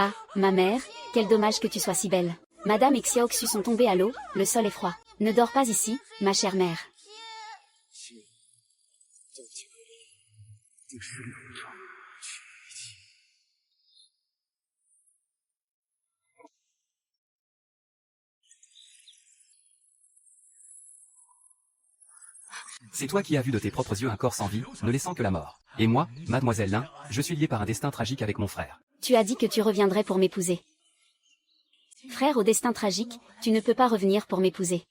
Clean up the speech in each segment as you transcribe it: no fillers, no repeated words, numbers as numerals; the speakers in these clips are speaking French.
Ah, ma mère, quel dommage que tu sois si belle. Madame et Xiaoxu sont tombés à l'eau, le sol est froid. Ne dors pas ici, ma chère mère. C'est toi qui as vu de tes propres yeux un corps sans vie, ne laissant que la mort. Et moi, mademoiselle Lin, je suis lié par un destin tragique avec mon frère. Tu as dit que tu reviendrais pour m'épouser. Frère au destin tragique, tu ne peux pas revenir pour m'épouser.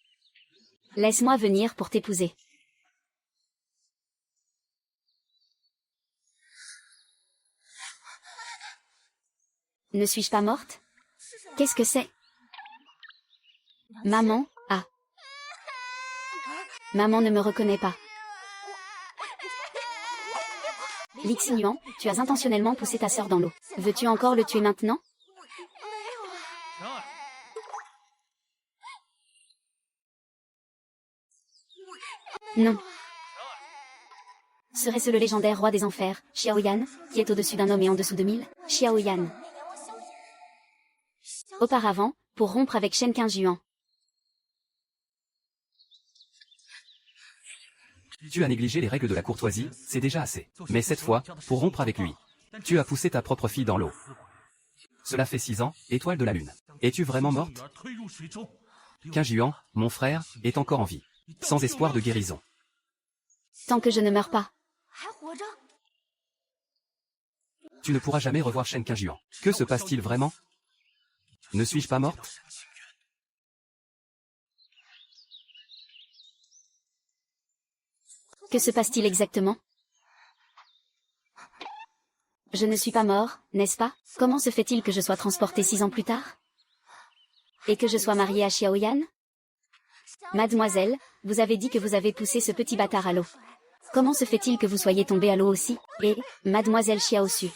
Laisse-moi venir pour t'épouser. Ne suis-je pas morte? Qu'est-ce que c'est? Maman, ah. Maman ne me reconnaît pas. Lixinuan, tu as intentionnellement poussé ta sœur dans l'eau. Veux-tu encore le tuer maintenant? Non. Serait-ce le légendaire roi des enfers, Xiaoyan, qui est au-dessus d'un homme et en dessous de 1000? Xiaoyan. Auparavant, pour rompre avec Shen Qingjuan. Tu as négligé les règles de la courtoisie, c'est déjà assez. Mais cette fois, pour rompre avec lui, tu as poussé ta propre fille dans l'eau. Cela fait 6 ans, étoile de la lune. Es-tu vraiment morte? Qingjuan, mon frère, est encore en vie. Sans espoir de guérison. Tant que je ne meurs pas. Tu ne pourras jamais revoir Shen Qingjuan. Que se passe-t-il vraiment? Ne suis-je pas morte? Que se passe-t-il exactement? Je ne suis pas mort, n'est-ce pas? Comment se fait-il que je sois transporté 6 ans plus tard? Et que je sois mariée à Xiaoyan? Mademoiselle, vous avez dit que vous avez poussé ce petit bâtard à l'eau. Comment se fait-il que vous soyez tombée à l'eau aussi? Et, mademoiselle Xiaoxu,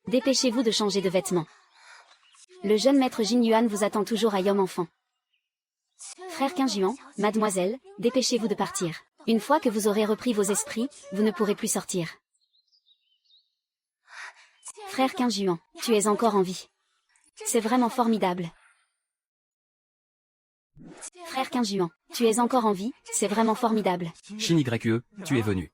dépêchez-vous de changer de vêtements. Le jeune maître Jin Yuan vous attend toujours à Yom enfant. Frère Qingjuan, mademoiselle, dépêchez-vous de partir. Une fois que vous aurez repris vos esprits, vous ne pourrez plus sortir. Frère Qingjuan, tu es encore en vie. C'est vraiment formidable. Frère Qingjuan, tu es encore en vie, c'est vraiment formidable. Shin Yue, tu es venu.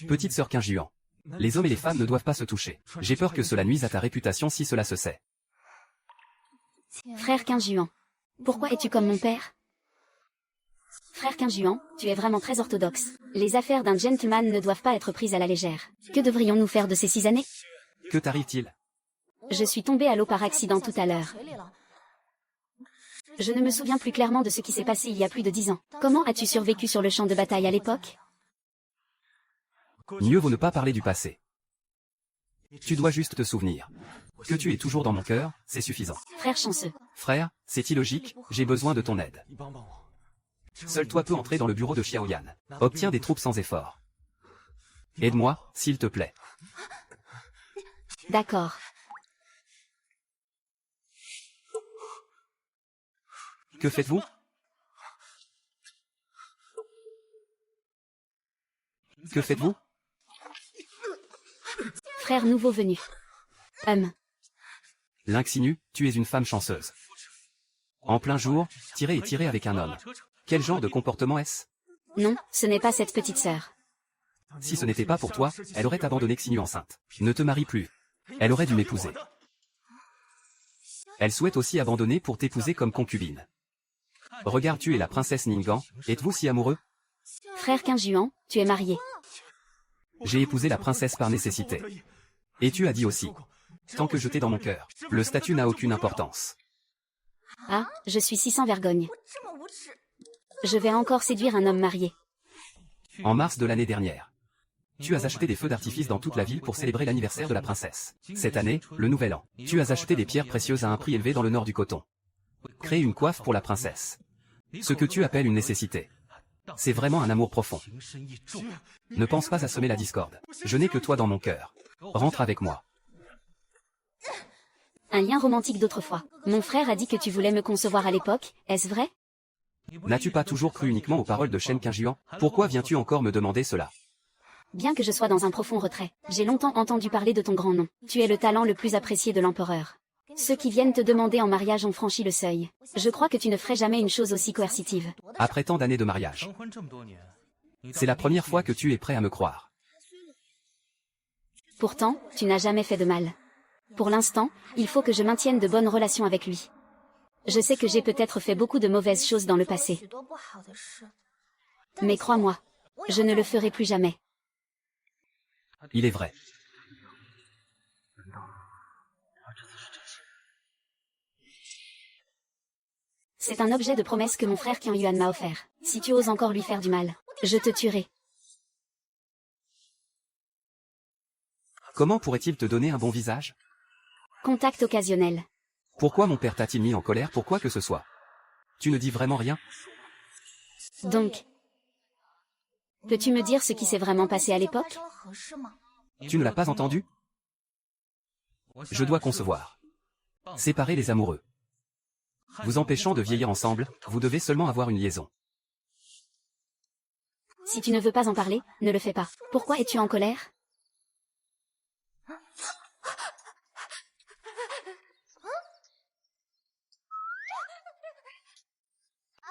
Petite sœur Qingjuan. Les hommes et les femmes ne doivent pas se toucher. J'ai peur que cela nuise à ta réputation si cela se sait. Frère Qingjuan, pourquoi es-tu comme mon père? Frère Qingjuan, tu es vraiment très orthodoxe. Les affaires d'un gentleman ne doivent pas être prises à la légère. Que devrions-nous faire de ces 6 années? Que t'arrive-t-il? Je suis tombée à l'eau par accident tout à l'heure. Je ne me souviens plus clairement de ce qui s'est passé il y a plus de 10 ans. Comment as-tu survécu sur le champ de bataille à l'époque? Mieux vaut ne pas parler du passé. Tu dois juste te souvenir. Que tu es toujours dans mon cœur, c'est suffisant. Frère chanceux. Frère, c'est illogique, j'ai besoin de ton aide. Seul toi peux entrer dans le bureau de Xiaoyan. Obtiens des troupes sans effort. Aide-moi, s'il te plaît. D'accord. Que faites-vous? Que faites-vous? Frère nouveau venu. Lynxinu, tu es une femme chanceuse. En plein jour, tirer et tirer avec un homme. Quel genre de comportement est-ce? Non, ce n'est pas cette petite sœur. Si ce n'était pas pour toi, elle aurait abandonné Xinu enceinte. Ne te marie plus. Elle aurait dû m'épouser. Elle souhaite aussi abandonner pour t'épouser comme concubine. Regarde, tu es la princesse Ningguang, êtes-vous si amoureux? Frère Qingjuan, tu es marié. J'ai épousé la princesse par nécessité. Et tu as dit aussi. Tant que je t'ai dans mon cœur, le statut n'a aucune importance. Ah, je suis si sans vergogne. Je vais encore séduire un homme marié. En mars de l'année dernière, tu as acheté des feux d'artifice dans toute la ville pour célébrer l'anniversaire de la princesse. Cette année, le nouvel an, tu as acheté des pierres précieuses à un prix élevé dans le nord du coton. Créer une coiffe pour la princesse. Ce que tu appelles une nécessité. C'est vraiment un amour profond. Ne pense pas à semer la discorde. Je n'ai que toi dans mon cœur. Rentre avec moi. Un lien romantique d'autrefois. Mon frère a dit que tu voulais me concevoir à l'époque, est-ce vrai? N'as-tu pas toujours cru uniquement aux paroles de Shen Qingjuan? Pourquoi viens-tu encore me demander cela? Bien que je sois dans un profond retrait, j'ai longtemps entendu parler de ton grand nom. Tu es le talent le plus apprécié de l'empereur. Ceux qui viennent te demander en mariage ont franchi le seuil. Je crois que tu ne ferais jamais une chose aussi coercitive. Après tant d'années de mariage. C'est la première fois que tu es prêt à me croire. Pourtant, tu n'as jamais fait de mal. Pour l'instant, il faut que je maintienne de bonnes relations avec lui. Je sais que j'ai peut-être fait beaucoup de mauvaises choses dans le passé. Mais crois-moi, je ne le ferai plus jamais. Il est vrai. C'est un objet de promesse que mon frère Qianyuan m'a offert. Si tu oses encore lui faire du mal, je te tuerai. Comment pourrait-il te donner un bon visage? Contact occasionnel. Pourquoi mon père t'a-t-il mis en colère pour quoi que ce soit? Tu ne dis vraiment rien? Donc, peux-tu me dire ce qui s'est vraiment passé à l'époque? Tu ne l'as pas entendu? Je dois concevoir. Séparer les amoureux. Vous empêchant de vieillir ensemble, vous devez seulement avoir une liaison. Si tu ne veux pas en parler, ne le fais pas. Pourquoi es-tu en colère?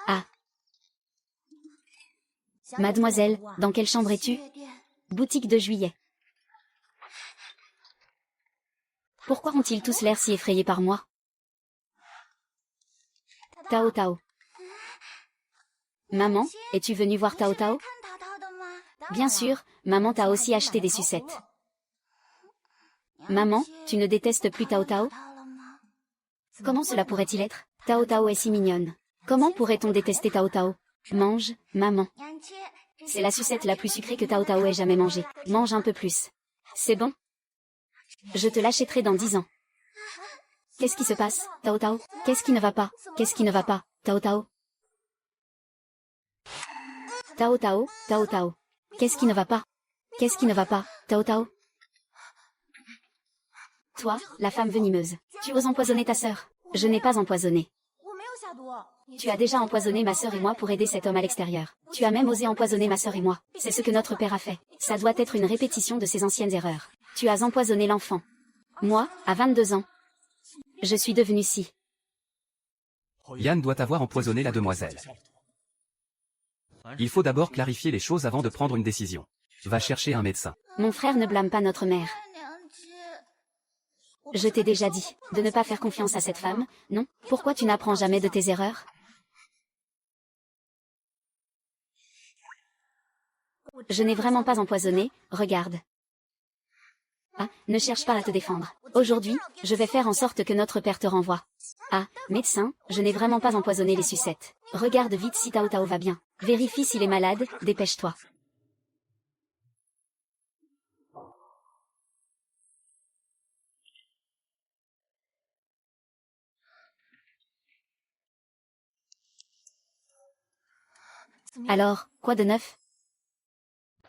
Ah. Mademoiselle, dans quelle chambre es-tu? Boutique de Juillet. Pourquoi ont-ils tous l'air si effrayés par moi? Tao Tao. Maman, es-tu venue voir Tao Tao? Bien sûr, maman t'a aussi acheté des sucettes. Maman, tu ne détestes plus Tao Tao? Comment cela pourrait-il être? Tao Tao est si mignonne. Comment pourrait-on détester Tao Tao? Mange, maman. C'est la sucette la plus sucrée que Tao Tao ait jamais mangée. Mange un peu plus. C'est bon? Je te l'achèterai dans 10 ans. Qu'est-ce qui se passe, Tao Tao? Qu'est-ce qui ne va pas? Qu'est-ce qui ne va pas, Tao Tao? Tao Tao, Tao Tao. Qu'est-ce qui ne va pas? Qu'est-ce qui ne va pas, Tao Tao? Toi, la femme venimeuse, tu oses empoisonner ta sœur. Je n'ai pas empoisonné. Tu as déjà empoisonné ma sœur et moi pour aider cet homme à l'extérieur. Tu as même osé empoisonner ma sœur et moi. C'est ce que notre père a fait. Ça doit être une répétition de ses anciennes erreurs. Tu as empoisonné l'enfant. Moi, à 22 ans, je suis devenue si. Yann doit avoir empoisonné la demoiselle. Il faut d'abord clarifier les choses avant de prendre une décision. Va chercher un médecin. Mon frère ne blâme pas notre mère. Je t'ai déjà dit de ne pas faire confiance à cette femme, non? Pourquoi tu n'apprends jamais de tes erreurs? Je n'ai vraiment pas empoisonné, regarde. Ah, ne cherche pas à te défendre. Aujourd'hui, je vais faire en sorte que notre père te renvoie. Ah, médecin, je n'ai vraiment pas empoisonné les sucettes. Regarde vite si Tao Tao va bien. Vérifie s'il est malade, dépêche-toi. Alors, quoi de neuf?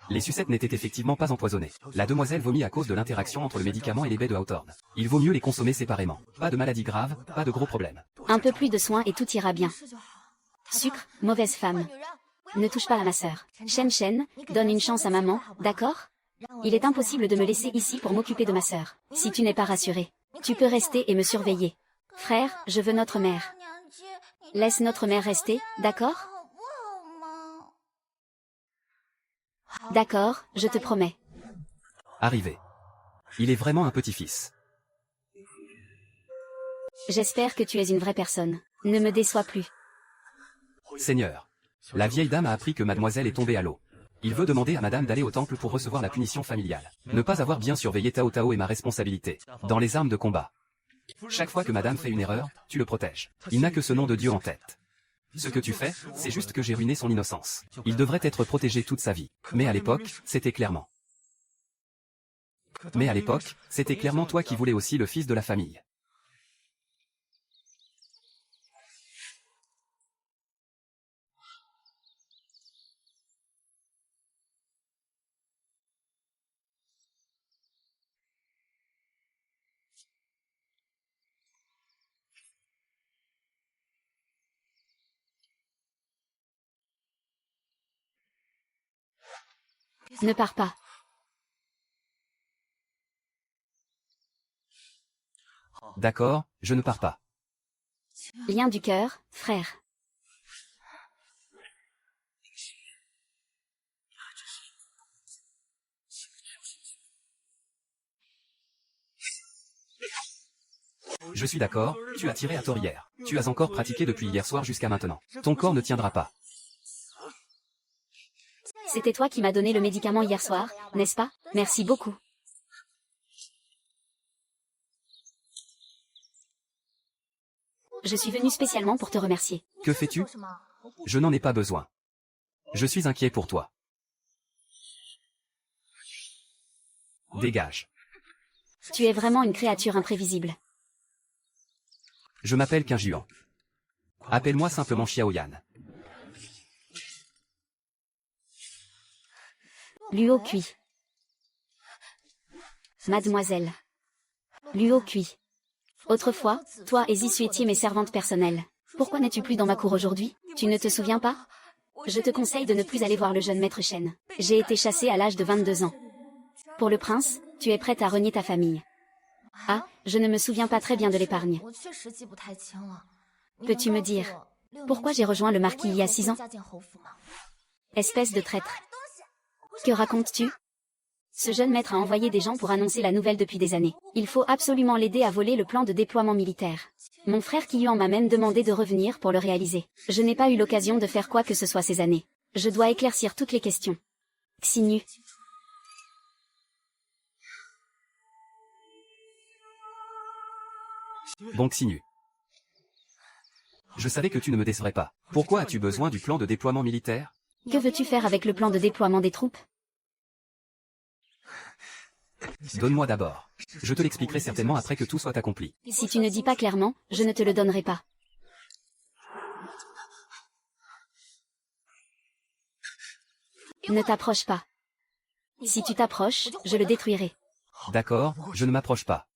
Les sucettes n'étaient effectivement pas empoisonnées. La demoiselle vomit à cause de l'interaction entre le médicament et les baies de Hawthorne. Il vaut mieux les consommer séparément. Pas de maladie grave, pas de gros problèmes. Un peu plus de soins et tout ira bien. Sucre, mauvaise femme. Ne touche pas à ma sœur. Shen, donne une chance à maman, d'accord? Il est impossible de me laisser ici pour m'occuper de ma sœur. Si tu n'es pas rassuré, tu peux rester et me surveiller. Frère, je veux notre mère. Laisse notre mère rester, d'accord? D'accord, je te promets. Arrivé. Il est vraiment un petit-fils. J'espère que tu es une vraie personne. Ne me déçois plus. Seigneur. La vieille dame a appris que mademoiselle est tombée à l'eau. Il veut demander à madame d'aller au temple pour recevoir la punition familiale. Ne pas avoir bien surveillé Tao Tao est ma responsabilité. Dans les armes de combat. Chaque fois que madame fait une erreur, tu le protèges. Il n'a que ce nom de Dieu en tête. Ce que tu fais, c'est juste que j'ai ruiné son innocence. Il devrait être protégé toute sa vie. Mais à l'époque, c'était clairement. toi qui voulais aussi le fils de la famille. Ne pars pas. D'accord, je ne pars pas. Lien du cœur, frère. Je suis d'accord, tu as tiré à tort hier. Tu as encore pratiqué depuis hier soir jusqu'à maintenant. Ton corps ne tiendra pas. C'était toi qui m'as donné le médicament hier soir, n'est-ce pas? Merci beaucoup. Je suis venue spécialement pour te remercier. Que fais-tu? Je n'en ai pas besoin. Je suis inquiet pour toi. Dégage. Tu es vraiment une créature imprévisible. Je m'appelle Qingjuan. Appelle-moi simplement Xiaoyan. Luo Kui. Mademoiselle. Luo Kui. Autrefois, toi et Zissu étiez mes servantes personnelles. Pourquoi n'es-tu plus dans ma cour aujourd'hui? Tu ne te souviens pas? Je te conseille de ne plus aller voir le jeune maître Shen. J'ai été chassée à l'âge de 22 ans. Pour le prince, tu es prête à renier ta famille. Ah, je ne me souviens pas très bien de l'épargne. Peux-tu me dire pourquoi j'ai rejoint le marquis il y a 6 ans? Espèce de traître. Que racontes-tu? Ce jeune maître a envoyé des gens pour annoncer la nouvelle depuis des années. Il faut absolument l'aider à voler le plan de déploiement militaire. Mon frère Qiyuan m'a même demandé de revenir pour le réaliser. Je n'ai pas eu l'occasion de faire quoi que ce soit ces années. Je dois éclaircir toutes les questions. Xinyu. Bon Xinyu. Je savais que tu ne me décevrais pas. Pourquoi as-tu besoin du plan de déploiement militaire? Que veux-tu faire avec le plan de déploiement des troupes? Donne-moi d'abord. Je te l'expliquerai certainement après que tout soit accompli. Si tu ne dis pas clairement, je ne te le donnerai pas. Ne t'approche pas. Si tu t'approches, je le détruirai. D'accord, je ne m'approche pas.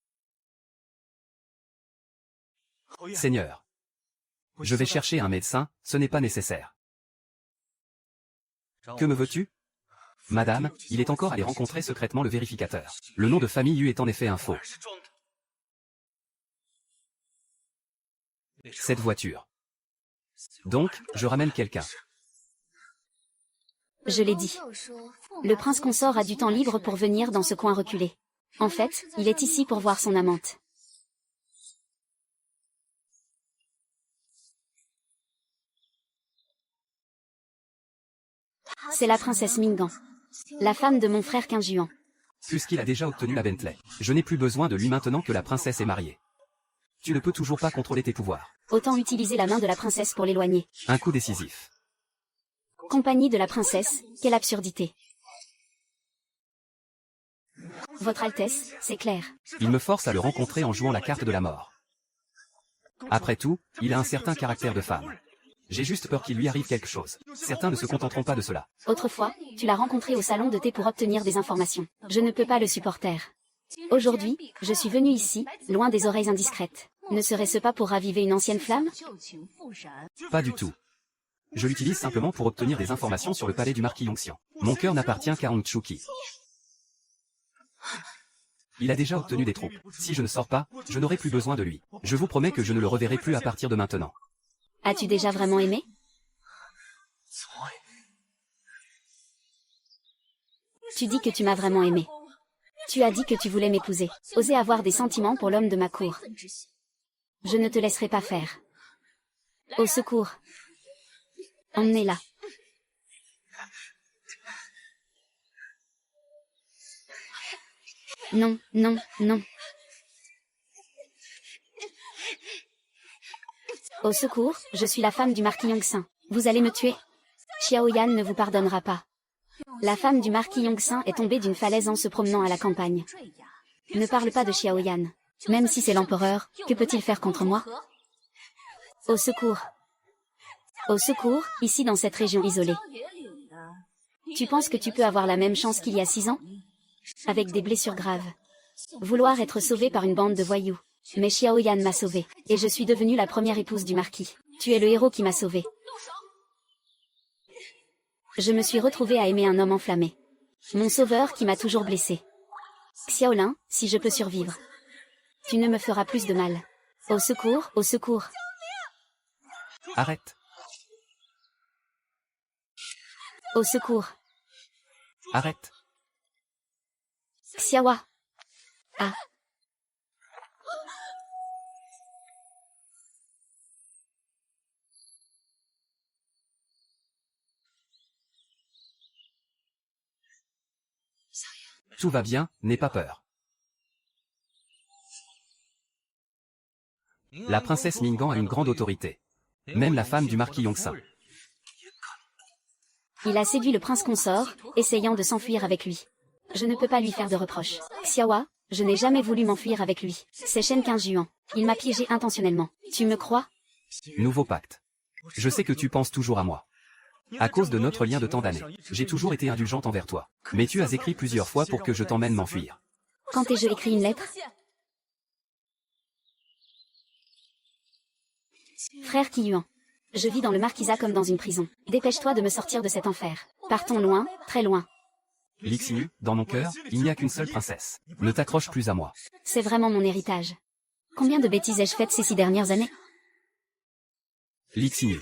Seigneur. Je vais chercher un médecin, ce n'est pas nécessaire. Que me veux-tu? Madame, il est encore allé rencontrer secrètement le vérificateur. Le nom de famille Yu est en effet un faux. Cette voiture. Donc, je ramène quelqu'un. Je l'ai dit. Le prince consort a du temps libre pour venir dans ce coin reculé. En fait, il est ici pour voir son amante. C'est la princesse Mingan, la femme de mon frère Qingjuan. Puisqu'il a déjà obtenu la Bentley. Je n'ai plus besoin de lui maintenant que la princesse est mariée. Tu ne peux toujours pas contrôler tes pouvoirs. Autant utiliser la main de la princesse pour l'éloigner. Un coup décisif. Compagnie de la princesse, quelle absurdité. Votre Altesse, c'est clair. Il me force à le rencontrer en jouant la carte de la mort. Après tout, il a un certain caractère de femme. J'ai juste peur qu'il lui arrive quelque chose. Certains ne se contenteront pas de cela. Autrefois, tu l'as rencontré au salon de thé pour obtenir des informations. Je ne peux pas le supporter. Aujourd'hui, je suis venue ici, loin des oreilles indiscrètes. Ne serait-ce pas pour raviver une ancienne flamme? Pas du tout. Je l'utilise simplement pour obtenir des informations sur le palais du marquis Yongxian. Mon cœur n'appartient qu'à Hong Chuki. Il a déjà obtenu des troupes. Si je ne sors pas, je n'aurai plus besoin de lui. Je vous promets que je ne le reverrai plus à partir de maintenant. As-tu déjà vraiment aimé? Tu dis que tu m'as vraiment aimé. Tu as dit que tu voulais m'épouser. Oser avoir des sentiments pour l'homme de ma cour. Je ne te laisserai pas faire. Au secours. Emmenez-la. Non, non, non. Au secours, je suis la femme du marquis Yongxin. Vous allez me tuer. Xiaoyan ne vous pardonnera pas. La femme du marquis Yongxin est tombée d'une falaise en se promenant à la campagne. Ne parle pas de Xiaoyan. Même si c'est l'empereur, que peut-il faire contre moi? Au secours. Au secours, ici dans cette région isolée. Tu penses que tu peux avoir la même chance qu'il y a 6 ans? Avec des blessures graves. Vouloir être sauvé par une bande de voyous. Mais Xiaoyan m'a sauvé, et je suis devenue la première épouse du marquis. Tu es le héros qui m'a sauvé. Je me suis retrouvée à aimer un homme enflammé. Mon sauveur qui m'a toujours blessé. Xiaolin, si je peux survivre. Tu ne me feras plus de mal. Au secours, au secours. Arrête. Au secours. Arrête. Xiaowa. Ah. Tout va bien, n'aie pas peur. La princesse Mingan a une grande autorité. Même la femme du marquis Yongsan. Il a séduit le prince consort, essayant de s'enfuir avec lui. Je ne peux pas lui faire de reproches. Xiaowa, je n'ai jamais voulu m'enfuir avec lui. C'est Shen Qingjuan. Il m'a piégé intentionnellement. Tu me crois? Nouveau pacte. Je sais que tu penses toujours à moi. À cause de notre lien de tant d'années, j'ai toujours été indulgente envers toi. Mais tu as écrit plusieurs fois pour que je t'emmène m'enfuir. Quand ai-je écrit une lettre? Frère Qiyuan. Je vis dans le marquisat comme dans une prison. Dépêche-toi de me sortir de cet enfer. Partons loin, très loin. Lixinu, dans mon cœur, il n'y a qu'une seule princesse. Ne t'accroche plus à moi. C'est vraiment mon héritage. Combien de bêtises ai-je faites ces 6 dernières années? Lixinu.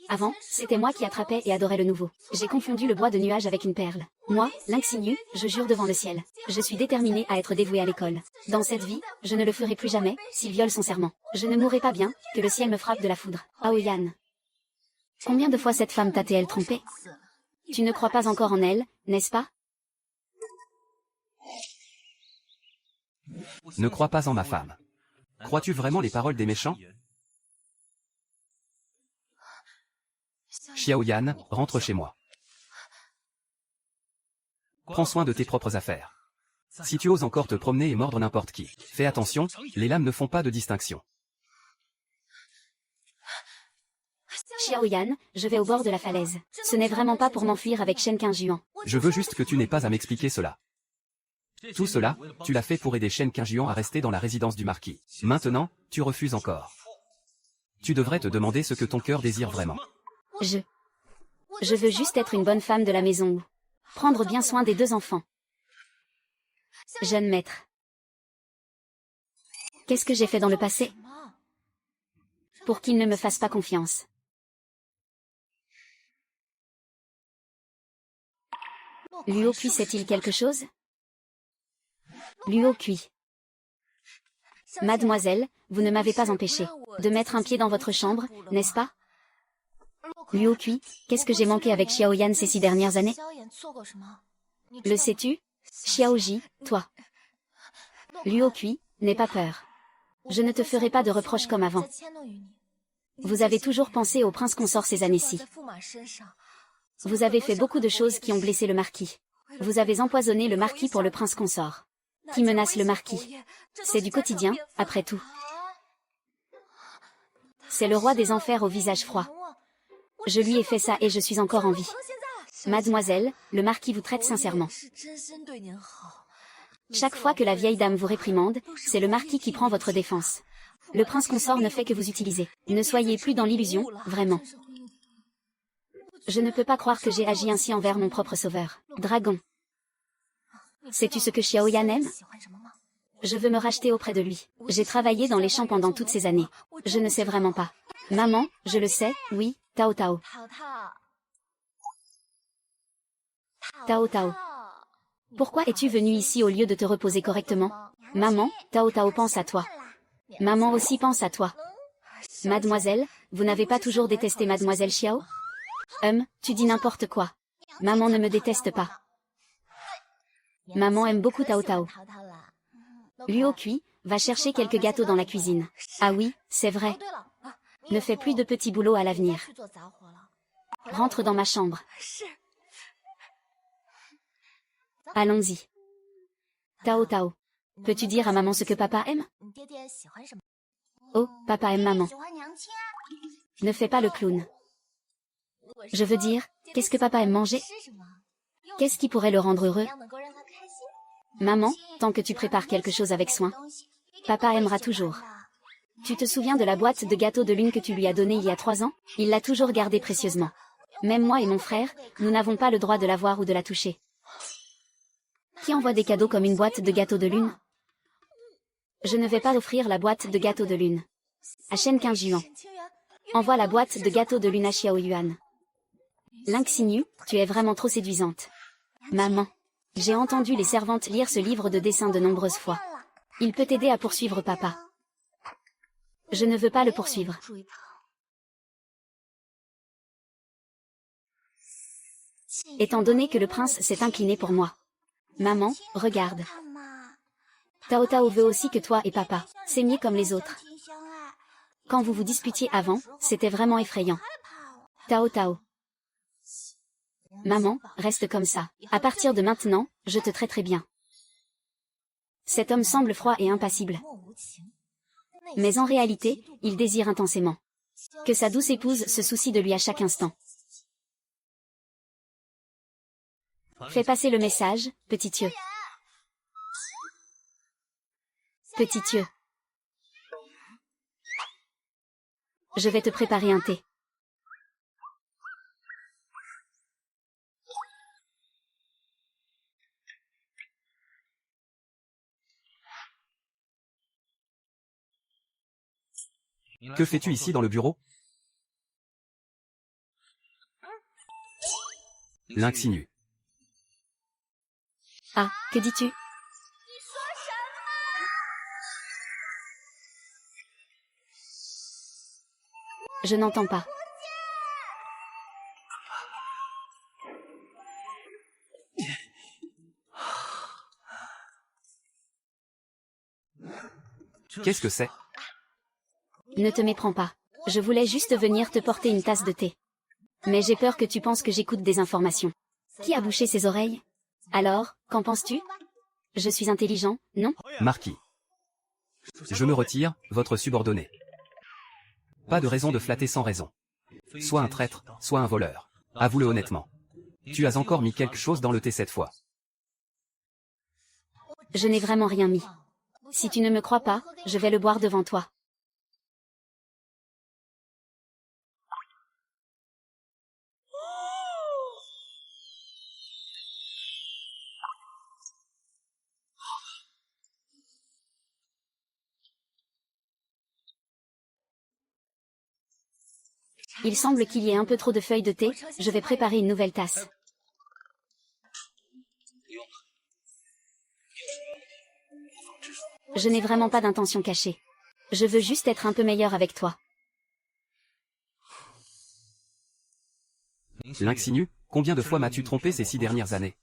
Avant, c'était moi qui attrapais et adorais le nouveau. J'ai confondu le bois de nuage avec une perle. Moi, Lixinu, je jure devant le ciel. Je suis déterminée à être dévouée à l'école. Dans cette vie, je ne le ferai plus jamais, s'il viole son serment. Je ne mourrai pas bien, que le ciel me frappe de la foudre. Aoyan. Combien de fois cette femme t'a-t-elle trompée? Tu ne crois pas encore en elle, n'est-ce pas? Ne crois pas en ma femme. Crois-tu vraiment les paroles des méchants? Xiaoyan, rentre chez moi. Prends soin de tes propres affaires. Si tu oses encore te promener et mordre n'importe qui, fais attention, les lames ne font pas de distinction. Xiaoyan, je vais au bord de la falaise. Ce n'est vraiment pas pour m'enfuir avec Shen Qingjuan. Je veux juste que tu n'aies pas à m'expliquer cela. Tout cela, tu l'as fait pour aider Shen Qingjuan à rester dans la résidence du marquis. Maintenant, tu refuses encore. Tu devrais te demander ce que ton cœur désire vraiment. Je veux juste être une bonne femme de la maison ou prendre bien soin des 2 enfants. Jeune maître. Qu'est-ce que j'ai fait dans le passé pour qu'il ne me fasse pas confiance? Luo Kui sait-il quelque chose? Luo Kui. Mademoiselle, vous ne m'avez pas empêché de mettre un pied dans votre chambre, n'est-ce pas? Luo Kui, qu'est-ce que j'ai manqué avec Xiaoyan ces 6 dernières années? Le sais-tu? Xiaoji, toi. Luo Kui, n'aie pas peur. Je ne te ferai pas de reproches comme avant. Vous avez toujours pensé au prince consort ces années-ci. Vous avez fait beaucoup de choses qui ont blessé le marquis. Vous avez empoisonné le marquis pour le prince consort. Qui menace le marquis? C'est du quotidien, après tout. C'est le roi des enfers au visage froid. Je lui ai fait ça et je suis encore en vie. Mademoiselle, le marquis vous traite sincèrement. Chaque fois que la vieille dame vous réprimande, c'est le marquis qui prend votre défense. Le prince consort ne fait que vous utiliser. Ne soyez plus dans l'illusion, vraiment. Je ne peux pas croire que j'ai agi ainsi envers mon propre sauveur. Dragon. Sais-tu ce que Xiaoyan aime? Je veux me racheter auprès de lui. J'ai travaillé dans les champs pendant toutes ces années. Je ne sais vraiment pas. Maman, je le sais, oui, Tao Tao. Tao Tao. Pourquoi es-tu venu ici au lieu de te reposer correctement? Maman, Tao Tao pense à toi. Maman aussi pense à toi. Mademoiselle, vous n'avez pas toujours détesté Mademoiselle Xiao? Tu dis n'importe quoi. Maman ne me déteste pas. Maman aime beaucoup Tao Tao. Luo Kui, va chercher quelques gâteaux dans la cuisine. Ah oui, c'est vrai. Ne fais plus de petits boulots à l'avenir. Rentre dans ma chambre. Allons-y. Tao Tao. Peux-tu dire à maman ce que papa aime? Oh, papa aime maman. Ne fais pas le clown. Je veux dire, qu'est-ce que papa aime manger? Qu'est-ce qui pourrait le rendre heureux? Maman, tant que tu prépares quelque chose avec soin, papa aimera toujours. Tu te souviens de la boîte de gâteaux de lune que tu lui as donnée il y a 3 ans? Il l'a toujours gardée précieusement. Même moi et mon frère, nous n'avons pas le droit de la voir ou de la toucher. Qui envoie des cadeaux comme une boîte de gâteaux de lune? Je ne vais pas offrir la boîte de gâteaux de lune à Shen 15 yuan. Envoie la boîte de gâteaux de lune à Xiao Yuan. Lynx Sinue, tu es vraiment trop séduisante. Maman. J'ai entendu les servantes lire ce livre de dessins de nombreuses fois. Il peut t'aider à poursuivre papa. Je ne veux pas le poursuivre. Étant donné que le prince s'est incliné pour moi. Maman, regarde. Tao Tao veut aussi que toi et papa s'aimiez comme les autres. Quand vous vous disputiez avant, c'était vraiment effrayant. Tao Tao. Maman, reste comme ça. À partir de maintenant, je te traiterai bien. Cet homme semble froid et impassible. Mais en réalité, il désire intensément que sa douce épouse se soucie de lui à chaque instant. Fais passer le message, petit Thieu. Petit Thieu. Je vais te préparer un thé. Que fais-tu ici dans le bureau? Lynx Sinue. Ah, que dis-tu? Je n'entends pas. Qu'est-ce que c'est? Ne te méprends pas. Je voulais juste venir te porter une tasse de thé. Mais j'ai peur que tu penses que j'écoute des informations. Qui a bouché ses oreilles? Alors, qu'en penses-tu? Je suis intelligent, non? Marquis. Je me retire, votre subordonné. Pas de raison de flatter sans raison. Soit un traître, soit un voleur. Avoue-le honnêtement. Tu as encore mis quelque chose dans le thé cette fois. Je n'ai vraiment rien mis. Si tu ne me crois pas, je vais le boire devant toi. Il semble qu'il y ait un peu trop de feuilles de thé, je vais préparer une nouvelle tasse. Je n'ai vraiment pas d'intention cachée. Je veux juste être un peu meilleur avec toi. Lynx Sinue, combien de fois m'as-tu trompé ces 6 dernières années?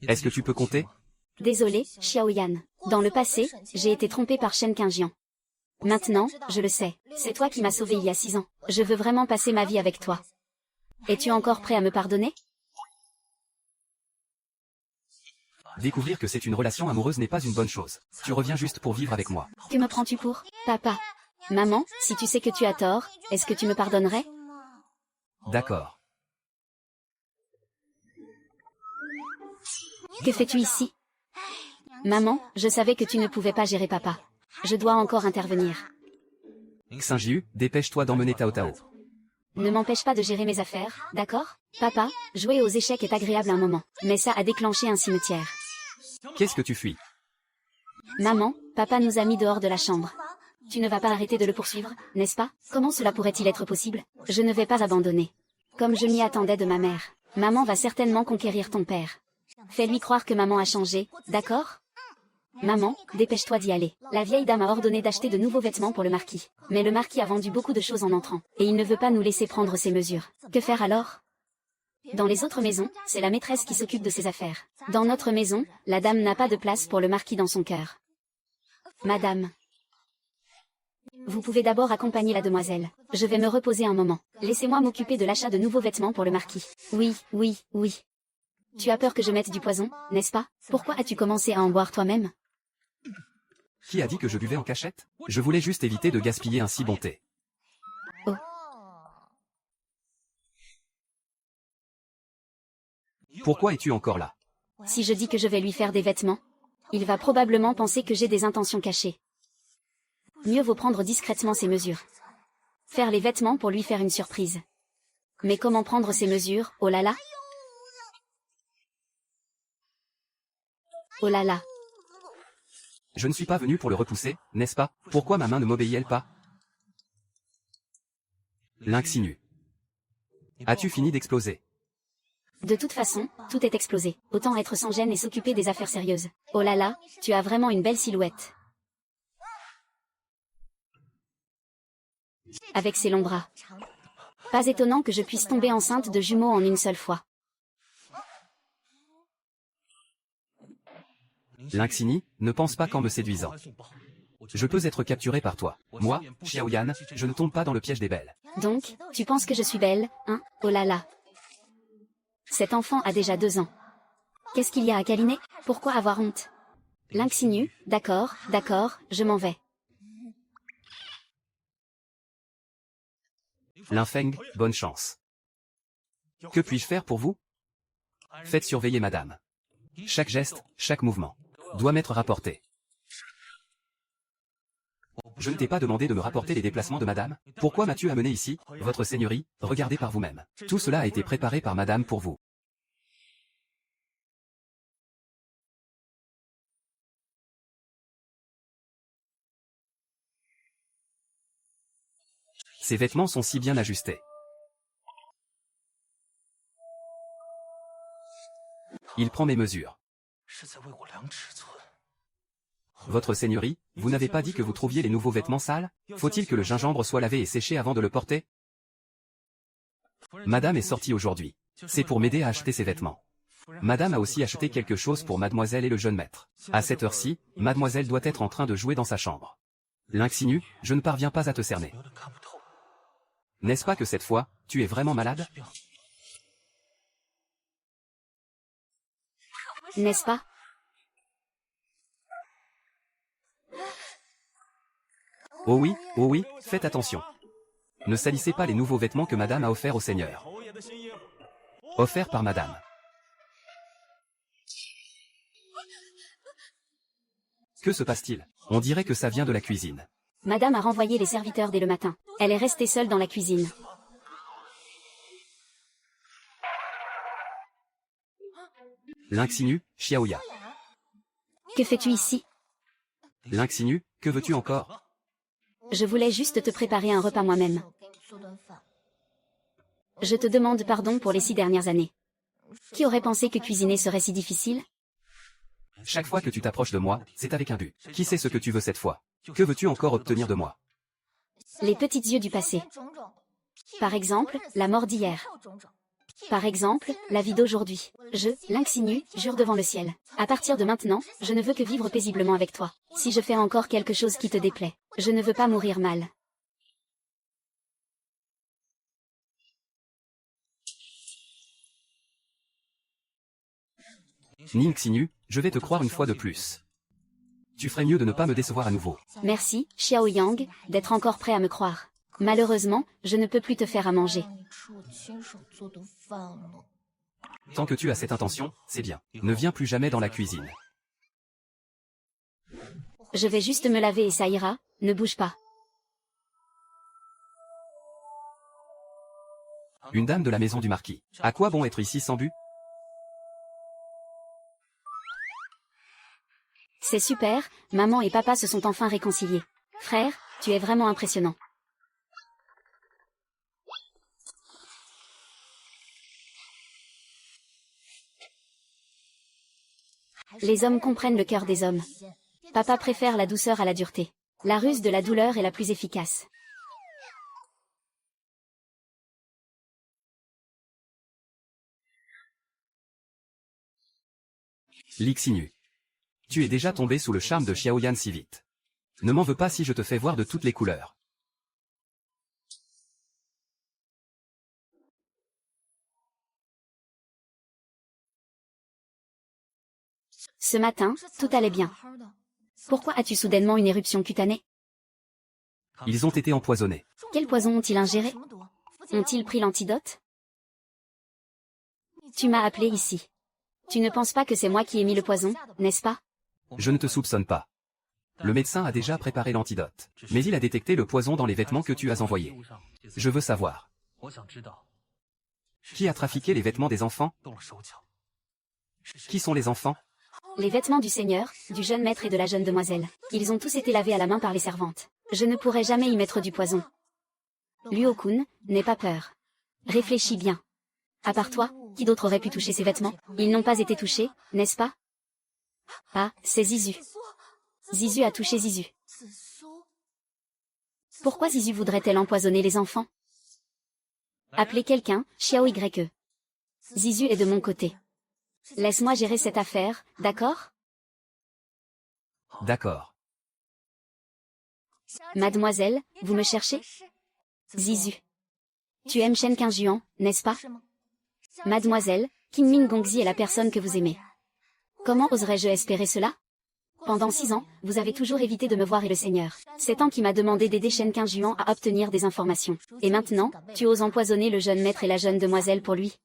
Est-ce que tu peux compter? Désolé, Xiaoyan. Dans le passé, j'ai été trompée par Shen Qingjian. Maintenant, je le sais, c'est toi qui m'as sauvée il y a 6 ans. Je veux vraiment passer ma vie avec toi. Es-tu encore prêt à me pardonner? Découvrir que c'est une relation amoureuse n'est pas une bonne chose. Tu reviens juste pour vivre avec moi. Que me prends-tu pour? Papa. Maman, si tu sais que tu as tort, est-ce que tu me pardonnerais? D'accord. Que fais-tu ici? Maman, je savais que tu ne pouvais pas gérer papa. Je dois encore intervenir. Xinjiu, dépêche-toi d'emmener Tao Tao. Ne m'empêche pas de gérer mes affaires, d'accord? Papa, jouer aux échecs est agréable un moment, mais ça a déclenché un cimetière. Qu'est-ce que tu fuis? Maman, papa nous a mis dehors de la chambre. Tu ne vas pas arrêter de le poursuivre, n'est-ce pas? Comment cela pourrait-il être possible? Je ne vais pas abandonner. Comme je m'y attendais de ma mère. Maman va certainement conquérir ton père. Fais-lui croire que maman a changé, d'accord? Maman, dépêche-toi d'y aller. La vieille dame a ordonné d'acheter de nouveaux vêtements pour le marquis. Mais le marquis a vendu beaucoup de choses en entrant, et il ne veut pas nous laisser prendre ses mesures. Que faire alors? Dans les autres maisons, c'est la maîtresse qui s'occupe de ses affaires. Dans notre maison, la dame n'a pas de place pour le marquis dans son cœur. Madame. Vous pouvez d'abord accompagner la demoiselle. Je vais me reposer un moment. Laissez-moi m'occuper de l'achat de nouveaux vêtements pour le marquis. Oui, oui, oui. Tu as peur que je mette du poison, n'est-ce pas? Pourquoi as-tu commencé à en boire toi-même? Qui a dit que je buvais en cachette? Je voulais juste éviter de gaspiller un si bon thé. Oh. Pourquoi es-tu encore là? Si je dis que je vais lui faire des vêtements, il va probablement penser que j'ai des intentions cachées. Mieux vaut prendre discrètement ses mesures. Faire les vêtements pour lui faire une surprise. Mais comment prendre ces mesures, oh là là? Oh là là. Je ne suis pas venu pour le repousser, n'est-ce pas? Pourquoi ma main ne m'obéit-elle pas? Lynx nu. As-tu fini d'exploser? De toute façon, tout est explosé. Autant être sans gêne et s'occuper des affaires sérieuses. Oh là là, tu as vraiment une belle silhouette. Avec ses longs bras. Pas étonnant que je puisse tomber enceinte de jumeaux en une seule fois. Lynxini, ne pense pas qu'en me séduisant. Je peux être capturé par toi. Moi, Xiaoyan, je ne tombe pas dans le piège des belles. Donc, tu penses que je suis belle, hein? Oh là là. Cet enfant a déjà 2 ans. Qu'est-ce qu'il y a à câliner? Pourquoi avoir honte? Lynxinu, d'accord, je m'en vais. Lynfeng, bonne chance. Que puis-je faire pour vous? Faites surveiller madame. Chaque geste, chaque mouvement, doit m'être rapporté. Je ne t'ai pas demandé de me rapporter les déplacements de madame. Pourquoi m'as-tu amené ici, votre seigneurie? Regardez par vous-même. Tout cela a été préparé par madame pour vous. Ces vêtements sont si bien ajustés. Il prend mes mesures. Votre seigneurie, vous n'avez pas dit que vous trouviez les nouveaux vêtements sales? Faut-il que le gingembre soit lavé et séché avant de le porter? Madame est sortie aujourd'hui. C'est pour m'aider à acheter ces vêtements. Madame a aussi acheté quelque chose pour mademoiselle et le jeune maître. À cette heure-ci, mademoiselle doit être en train de jouer dans sa chambre. Lynxinu, je ne parviens pas à te cerner. N'est-ce pas que cette fois, tu es vraiment malade? N'est-ce pas? Oh oui, faites attention. Ne salissez pas les nouveaux vêtements que madame a offerts au seigneur. Offerts par madame. Que se passe-t-il? On dirait que ça vient de la cuisine. Madame a renvoyé les serviteurs dès le matin. Elle est restée seule dans la cuisine. Lynxinu, Xiaoya. Que fais-tu ici? Lynxinu, que veux-tu encore? Je voulais juste te préparer un repas moi-même. Je te demande pardon pour les 6 dernières années. Qui aurait pensé que cuisiner serait si difficile? Chaque fois que tu t'approches de moi, c'est avec un but. Qui sait ce que tu veux cette fois? Que veux-tu encore obtenir de moi? Les petits yeux du passé. Par exemple, la mort d'hier. Par exemple, la vie d'aujourd'hui. Je, Lynxinu, jure devant le ciel. À partir de maintenant, je ne veux que vivre paisiblement avec toi. Si je fais encore quelque chose qui te déplaît, je ne veux pas mourir mal. Lynxinu, je vais te croire une fois de plus. Tu ferais mieux de ne pas me décevoir à nouveau. Merci, Xiaoyang, d'être encore prêt à me croire. Malheureusement, je ne peux plus te faire à manger. Tant que tu as cette intention, c'est bien. Ne viens plus jamais dans la cuisine. Je vais juste me laver et ça ira, ne bouge pas. Une dame de la maison du marquis. À quoi bon être ici sans but? C'est super, maman et papa se sont enfin réconciliés. Frère, tu es vraiment impressionnant. Les hommes comprennent le cœur des hommes. Papa préfère la douceur à la dureté. La ruse de la douleur est la plus efficace. Lynxinu. Tu es déjà tombé sous le charme de Xiaoyan si vite. Ne m'en veux pas si je te fais voir de toutes les couleurs. Ce matin, tout allait bien. Pourquoi as-tu soudainement une éruption cutanée? Ils ont été empoisonnés. Quel poison ont-ils ingéré? Ont-ils pris l'antidote? Tu m'as appelé ici. Tu ne penses pas que c'est moi qui ai mis le poison, n'est-ce pas? Je ne te soupçonne pas. Le médecin a déjà préparé l'antidote. Mais il a détecté le poison dans les vêtements que tu as envoyés. Je veux savoir. Qui a trafiqué les vêtements des enfants? Qui sont les enfants? Les vêtements du seigneur, du jeune maître et de la jeune demoiselle. Ils ont tous été lavés à la main par les servantes. Je ne pourrai jamais y mettre du poison. Luo-kun, n'aie pas peur. Réfléchis bien. À part toi, qui d'autre aurait pu toucher ces vêtements? Ils n'ont pas été touchés, n'est-ce pas? Ah, c'est Zizu. Zizu a touché Zizu. Pourquoi Zizu voudrait-elle empoisonner les enfants? Appelez quelqu'un, Xiao YE. Zizu est de mon côté. Laisse-moi gérer cette affaire, d'accord? D'accord. Mademoiselle, vous me cherchez? Zizu. Tu aimes Shen Qingjuan, n'est-ce pas? Mademoiselle, Qin Ming Gongzi est la personne que vous aimez. Comment oserais-je espérer cela? Pendant 6 ans, vous avez toujours évité de me voir et le Seigneur. C'est An qui m'a demandé d'aider Shen Qingjuan à obtenir des informations. Et maintenant, tu oses empoisonner le jeune maître et la jeune demoiselle pour lui.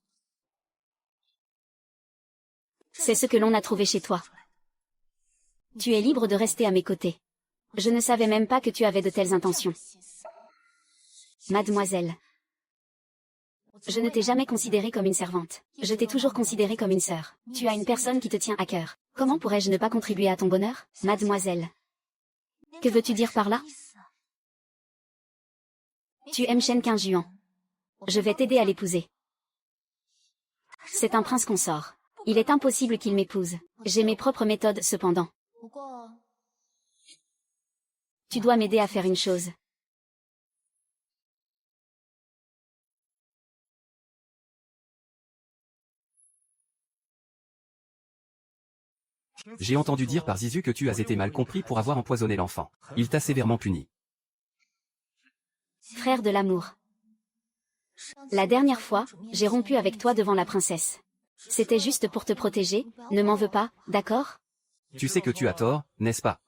C'est ce que l'on a trouvé chez toi. Tu es libre de rester à mes côtés. Je ne savais même pas que tu avais de telles intentions. Mademoiselle. Je ne t'ai jamais considérée comme une servante. Je t'ai toujours considérée comme une sœur. Tu as une personne qui te tient à cœur. Comment pourrais-je ne pas contribuer à ton bonheur, mademoiselle? Que veux-tu dire par là? Tu aimes Shen Qingjuan. Je vais t'aider à l'épouser. C'est un prince consort. Il est impossible qu'il m'épouse. J'ai mes propres méthodes cependant. Tu dois m'aider à faire une chose. J'ai entendu dire par Zizu que tu as été mal compris pour avoir empoisonné l'enfant. Il t'a sévèrement puni. Frère de l'amour. La dernière fois, j'ai rompu avec toi devant la princesse. C'était juste pour te protéger, ne m'en veux pas, d'accord? Tu sais que tu as tort, n'est-ce pas?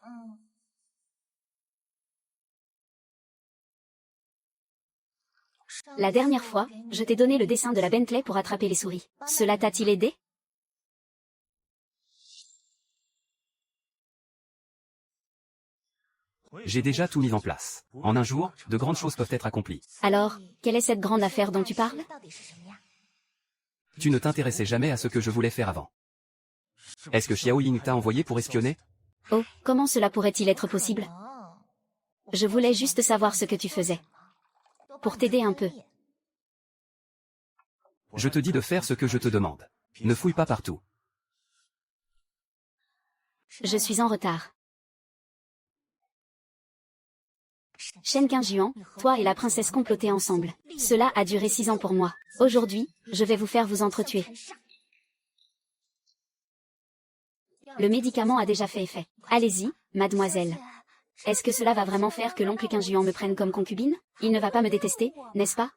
La dernière fois, je t'ai donné le dessin de la Bentley pour attraper les souris. Cela t'a-t-il aidé? J'ai déjà tout mis en place. En un jour, de grandes choses peuvent être accomplies. Alors, quelle est cette grande affaire dont tu parles? Tu ne t'intéressais jamais à ce que je voulais faire avant. Est-ce que Xiao Ying t'a envoyé pour espionner? Oh, comment cela pourrait-il être possible? Je voulais juste savoir ce que tu faisais. Pour t'aider un peu. Je te dis de faire ce que je te demande. Ne fouille pas partout. Je suis en retard. Shen Qingjuan, toi et la princesse complotaient ensemble. Cela a duré 6 ans pour moi. Aujourd'hui, je vais vous faire vous entretuer. Le médicament a déjà fait effet. Allez-y, mademoiselle. Est-ce que cela va vraiment faire que l'oncle Qingjuan me prenne comme concubine? Il ne va pas me détester, n'est-ce pas?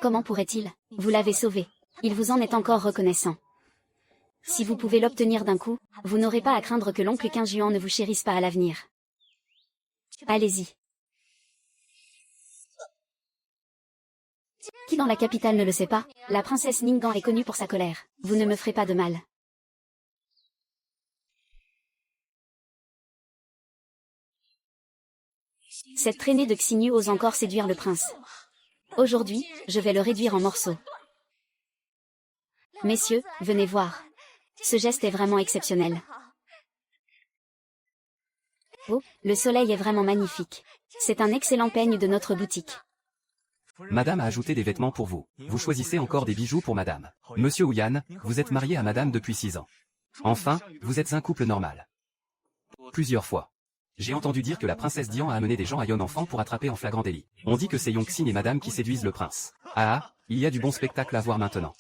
Comment pourrait-il? Vous l'avez sauvé. Il vous en est encore reconnaissant. Si vous pouvez l'obtenir d'un coup, vous n'aurez pas à craindre que l'oncle Qingjuan ne vous chérisse pas à l'avenir. Allez-y. Qui dans la capitale ne le sait pas, la princesse Ningguang est connue pour sa colère. Vous ne me ferez pas de mal. Cette traînée de Xinyu ose encore séduire le prince. Aujourd'hui, je vais le réduire en morceaux. Messieurs, venez voir. Ce geste est vraiment exceptionnel. Oh, le soleil est vraiment magnifique. C'est un excellent peigne de notre boutique. Madame a ajouté des vêtements pour vous. Vous choisissez encore des bijoux pour madame. Monsieur Ouyan, vous êtes marié à madame depuis 6 ans. Enfin, vous êtes un couple normal. Plusieurs fois. J'ai entendu dire que la princesse Dian a amené des gens à Yonenfant pour attraper en flagrant délit. On dit que c'est Yongxin et madame qui séduisent le prince. Ah, il y a du bon spectacle à voir maintenant.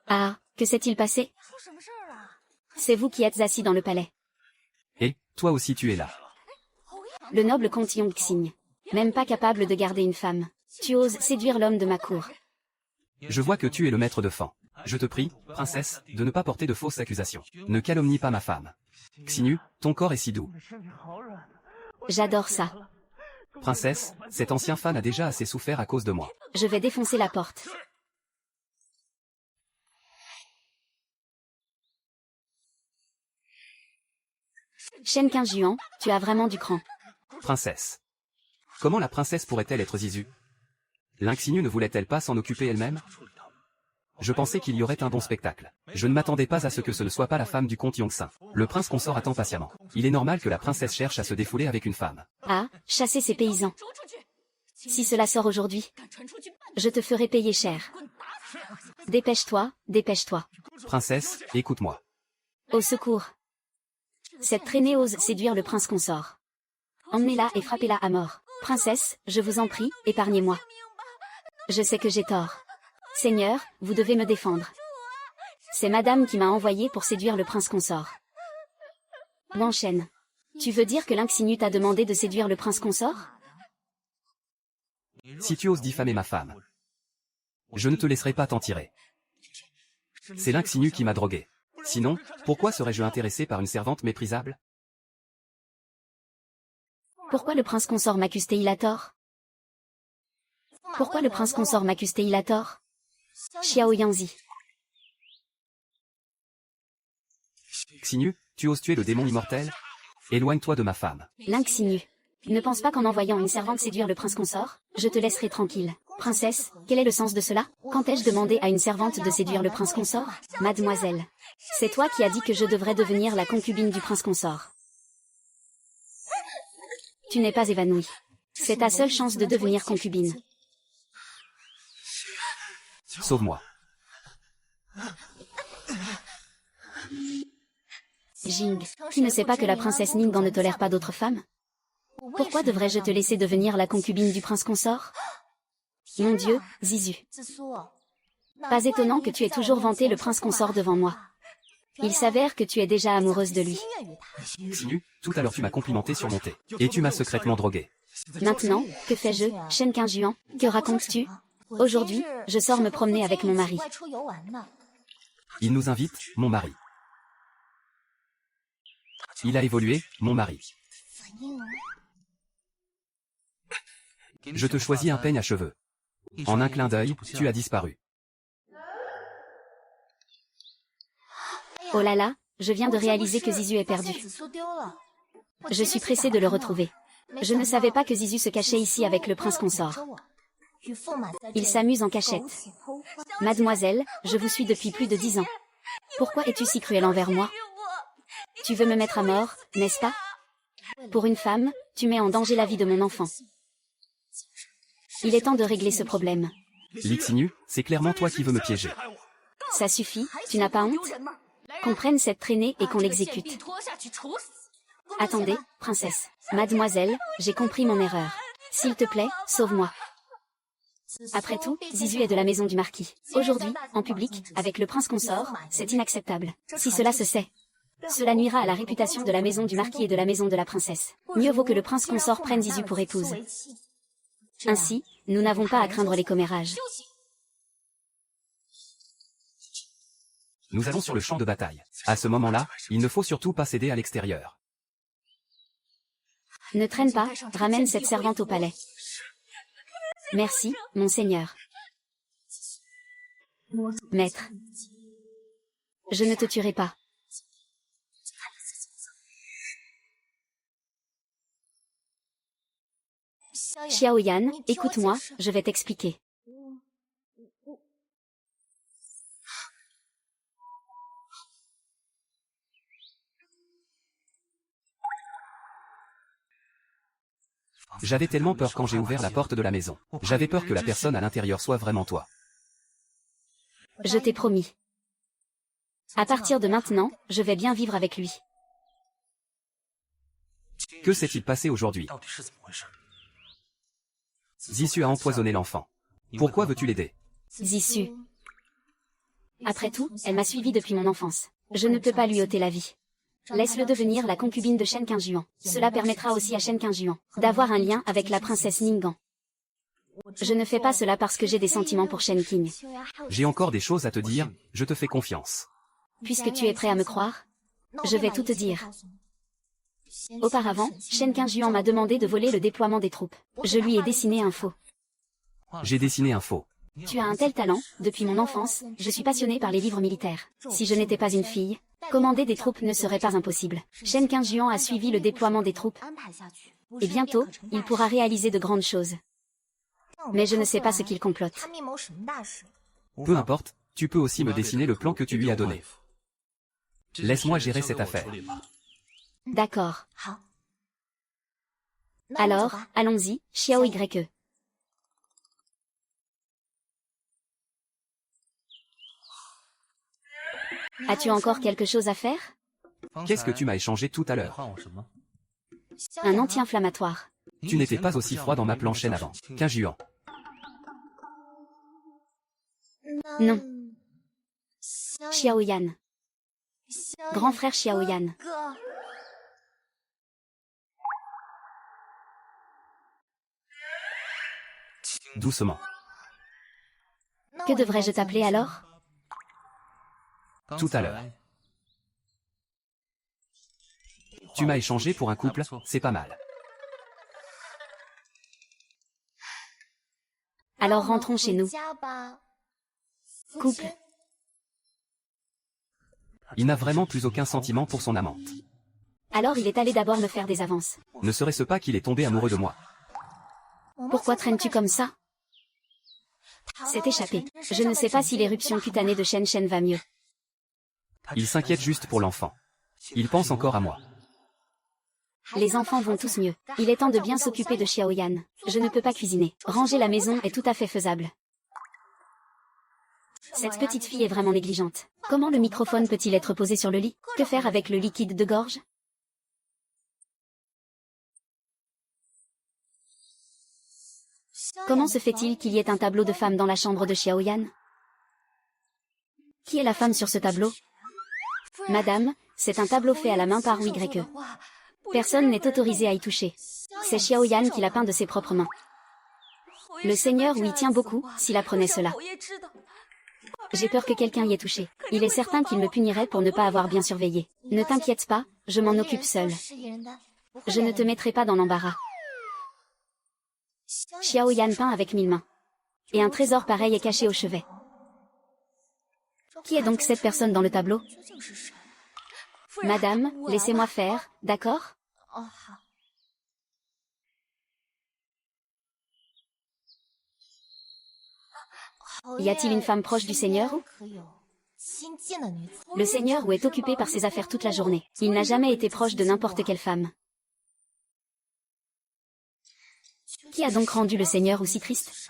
Ah, que s'est-il passé? C'est vous qui êtes assis dans le palais. Et, toi aussi tu es là. Le noble comte Yongxin. Même pas capable de garder une femme. Tu oses séduire l'homme de ma cour. Je vois que tu es le maître de Fan. Je te prie, princesse, de ne pas porter de fausses accusations. Ne calomnie pas ma femme. Xinyu, ton corps est si doux. J'adore ça. Princesse, cet ancien fan a déjà assez souffert à cause de moi. Je vais défoncer la porte. Shen Qingjuan, tu as vraiment du cran. Princesse. Comment la princesse pourrait-elle être Zizu? Lynx Inu ne voulait-elle pas s'en occuper elle-même? Je pensais qu'il y aurait un bon spectacle. Je ne m'attendais pas à ce que ce ne soit pas la femme du comte Yongsin. Le prince consort attend patiemment. Il est normal que la princesse cherche à se défouler avec une femme. Ah, chasser ces paysans. Si cela sort aujourd'hui, je te ferai payer cher. Dépêche-toi, dépêche-toi. Princesse, écoute-moi. Au secours. Cette traînée ose séduire le prince consort. Emmenez-la et frappez-la à mort. Princesse, je vous en prie, épargnez-moi. Je sais que j'ai tort. Seigneur, vous devez me défendre. C'est madame qui m'a envoyé pour séduire le prince consort. Wanchen. Tu veux dire que Lynx Inu t'a demandé de séduire le prince consort? Si tu oses diffamer ma femme, je ne te laisserai pas t'en tirer. C'est Lynx Inu qui m'a drogué. Sinon, pourquoi serais-je intéressé par une servante méprisable? Pourquoi le prince consort m'accuse-t-il à tort? Pourquoi le prince consort m'accuse-t-il à tort? Xiao Yanzi. Xinu, tu oses tuer le démon immortel? Éloigne-toi de ma femme. Lynx Inu. Ne pense pas qu'en envoyant une servante séduire le prince consort, je te laisserai tranquille. Princesse, quel est le sens de cela? Quand ai-je demandé à une servante de séduire le prince consort? Mademoiselle. C'est toi qui as dit que je devrais devenir la concubine du prince consort. Tu n'es pas évanouie. C'est ta seule chance de devenir concubine. Sauve-moi. Jing, tu ne sais pas que la princesse Ningguang ne tolère pas d'autres femmes? Pourquoi devrais-je te laisser devenir la concubine du prince consort? Mon Dieu, Zizu. Pas étonnant que tu aies toujours vanté le prince consort devant moi. Il s'avère que tu es déjà amoureuse de lui. Xinu, tout à l'heure tu m'as complimenté sur mon thé. Et tu m'as secrètement drogué. Maintenant, que fais-je, Shen Qingjuan? Que racontes-tu? Aujourd'hui, je sors me promener avec mon mari. Il nous invite, mon mari. Il a évolué, mon mari. Je te choisis un peigne à cheveux. En un clin d'œil, tu as disparu. Oh là là, je viens de réaliser que Zizu est perdu. Je suis pressée de le retrouver. Je ne savais pas que Zizu se cachait ici avec le prince consort. Il s'amuse en cachette. Mademoiselle, je vous suis depuis plus de 10 ans. Pourquoi es-tu si cruelle envers moi? Tu veux me mettre à mort, n'est-ce pas? Pour une femme, tu mets en danger la vie de mon enfant. Il est temps de régler ce problème. Lynx-Inu, c'est clairement toi qui veux me piéger. Ça suffit, tu n'as pas honte? Qu'on prenne cette traînée et qu'on l'exécute. Attendez, princesse. Mademoiselle, j'ai compris mon erreur. S'il te plaît, sauve-moi. Après tout, Zizu est de la maison du marquis. Aujourd'hui, en public, avec le prince consort, c'est inacceptable. Si cela se sait, cela nuira à la réputation de la maison du marquis et de la maison de la princesse. Mieux vaut que le prince consort prenne Zizu pour épouse. Ainsi, nous n'avons pas à craindre les commérages. Nous allons sur le champ de bataille. À ce moment-là, il ne faut surtout pas céder à l'extérieur. Ne traîne pas, ramène cette servante au palais. Merci, monseigneur. Maître. Je ne te tuerai pas. Xiaoyan, écoute-moi, je vais t'expliquer. J'avais tellement peur quand j'ai ouvert la porte de la maison. J'avais peur que la personne à l'intérieur soit vraiment toi. Je t'ai promis. À partir de maintenant, je vais bien vivre avec lui. Que s'est-il passé aujourd'hui? Zisu a empoisonné l'enfant. Pourquoi veux-tu l'aider? Zisu. Après tout, elle m'a suivi depuis mon enfance. Je ne peux pas lui ôter la vie. Laisse-le devenir la concubine de Shen Qingjuan. Cela permettra aussi à Shen Qingjuan d'avoir un lien avec la princesse Ningguang. Je ne fais pas cela parce que j'ai des sentiments pour Shen Qing. J'ai encore des choses à te dire, je te fais confiance. Puisque tu es prêt à me croire, je vais tout te dire. Auparavant, Shen Qingjuan m'a demandé de voler le déploiement des troupes. Je lui ai dessiné un faux. J'ai dessiné un faux. Tu as un tel talent, depuis mon enfance, je suis passionnée par les livres militaires. Si je n'étais pas une fille, commander des troupes ne serait pas impossible. Shen Qingjuan a suivi le déploiement des troupes. Et bientôt, il pourra réaliser de grandes choses. Mais je ne sais pas ce qu'il complote. Peu importe, tu peux aussi me dessiner le plan que tu lui as donné. Laisse-moi gérer cette affaire. D'accord. Alors, allons-y, Xiao YE. As-tu encore quelque chose à faire? Qu'est-ce que tu m'as échangé tout à l'heure? Un anti-inflammatoire. Tu n'étais pas aussi froid dans ma planchaine avant. Qu'un juan. Non. Xiaoyan. Grand frère Xiaoyan. Doucement. Que devrais-je t'appeler alors? Tout à l'heure. Tu m'as échangé pour un couple, c'est pas mal. Alors rentrons chez nous. Couple. Il n'a vraiment plus aucun sentiment pour son amante. Alors il est allé d'abord me faire des avances. Ne serait-ce pas qu'il est tombé amoureux de moi? Pourquoi traînes-tu comme ça? C'est échappé. Je ne sais pas si l'éruption cutanée de Shen Shen va mieux. Il s'inquiète juste pour l'enfant. Il pense encore à moi. Les enfants vont tous mieux. Il est temps de bien s'occuper de Xiaoyan. Je ne peux pas cuisiner. Ranger la maison est tout à fait faisable. Cette petite fille est vraiment négligente. Comment le microphone peut-il être posé sur le lit? Que faire avec le liquide de gorge? Comment se fait-il qu'il y ait un tableau de femme dans la chambre de Xiaoyan? Qui est la femme sur ce tableau? Madame, c'est un tableau fait à la main par YE. Personne n'est autorisé à y toucher. C'est Xiaoyan qui l'a peint de ses propres mains. Le Seigneur y tient beaucoup, s'il apprenait cela. J'ai peur que quelqu'un y ait touché. Il est certain qu'il me punirait pour ne pas avoir bien surveillé. Ne t'inquiète pas, je m'en occupe seule. Je ne te mettrai pas dans l'embarras. Xiaoyan peint avec 1000 mains. Et un trésor pareil est caché au chevet. Qui est donc cette personne dans le tableau? Madame, laissez-moi faire, d'accord? Y a-t-il une femme proche du Seigneur? Le Seigneur est occupé par ses affaires toute la journée. Il n'a jamais été proche de n'importe quelle femme. Qui a donc rendu le Seigneur aussi triste?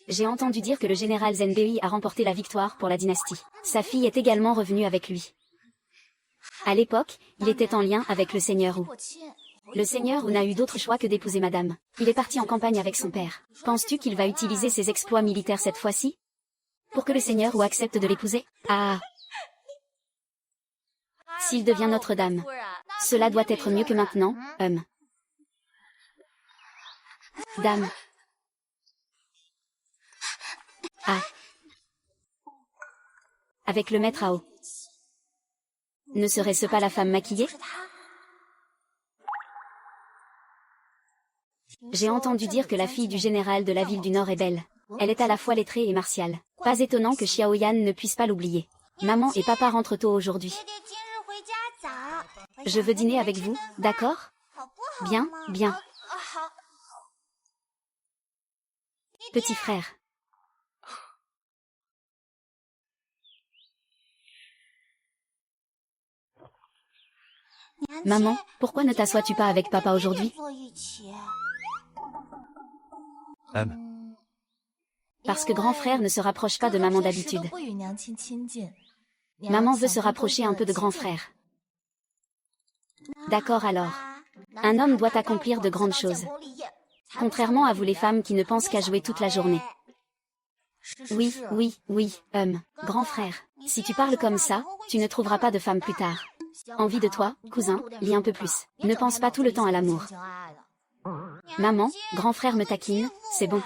J'ai entendu dire que le général Zenbei a remporté la victoire pour la dynastie. Sa fille est également revenue avec lui. À l'époque, il était en lien avec le Seigneur Wu. Le Seigneur Wu n'a eu d'autre choix que d'épouser madame. Il est parti en campagne avec son père. Penses-tu qu'il va utiliser ses exploits militaires cette fois-ci? Pour que le Seigneur Wu accepte de l'épouser? Ah! S'il devient Notre-Dame. Cela doit être mieux que maintenant, Dame. Ah. Avec le maître Ao. Ne serait-ce pas la femme maquillée? J'ai entendu dire que la fille du général de la ville du Nord est belle. Elle est à la fois lettrée et martiale. Pas étonnant que Xiaoyan ne puisse pas l'oublier. Maman et papa rentrent tôt aujourd'hui. Je veux dîner avec vous, d'accord? Bien, bien. Petit frère. Maman, pourquoi ne t'assois-tu pas avec papa aujourd'hui? Parce que grand frère ne se rapproche pas de maman d'habitude. Maman veut se rapprocher un peu de grand frère. D'accord alors. Un homme doit accomplir de grandes choses. Contrairement à vous les femmes qui ne pensent qu'à jouer toute la journée. Oui, grand frère. Si tu parles comme ça, tu ne trouveras pas de femme plus tard. Envie de toi, cousin, lis un peu plus. Ne pense pas tout le temps à l'amour. Maman, grand frère me taquine, c'est bon.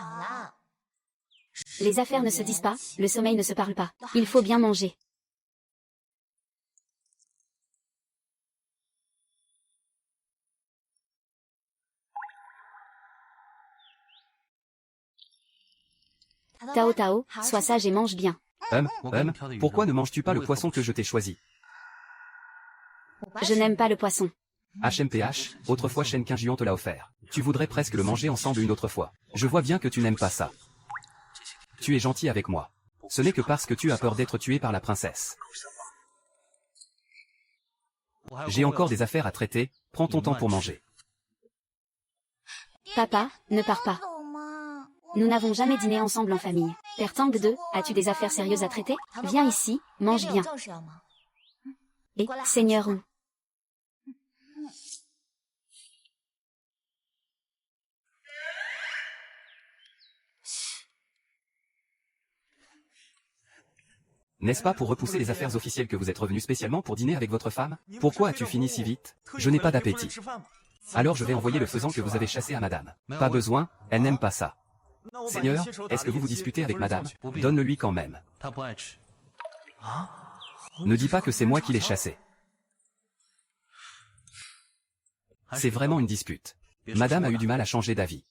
Les affaires ne se disent pas, le sommeil ne se parle pas. Il faut bien manger. Tao Tao, sois sage et mange bien. Pourquoi ne manges-tu pas le poisson que je t'ai choisi? Je n'aime pas le poisson. HMPH, autrefois Shen Qingjian te l'a offert. Tu voudrais presque le manger ensemble une autre fois. Je vois bien que tu n'aimes pas ça. Tu es gentil avec moi. Ce n'est que parce que tu as peur d'être tué par la princesse. J'ai encore des affaires à traiter, prends ton temps pour manger. Papa, ne pars pas. Nous n'avons jamais dîné ensemble en famille. Père Tang 2, as-tu des affaires sérieuses à traiter? Viens ici, mange bien. Et, Seigneur Wu. N'est-ce pas pour repousser les affaires officielles que vous êtes revenu spécialement pour dîner avec votre femme? Pourquoi as-tu fini si vite? Je n'ai pas d'appétit. Alors je vais envoyer le faisan que vous avez chassé à madame. Pas besoin, elle n'aime pas ça. Seigneur, est-ce que vous vous disputez avec madame? Donne-le-lui quand même. Ne dis pas que c'est moi qui l'ai chassé. C'est vraiment une dispute. Madame a eu du mal à changer d'avis.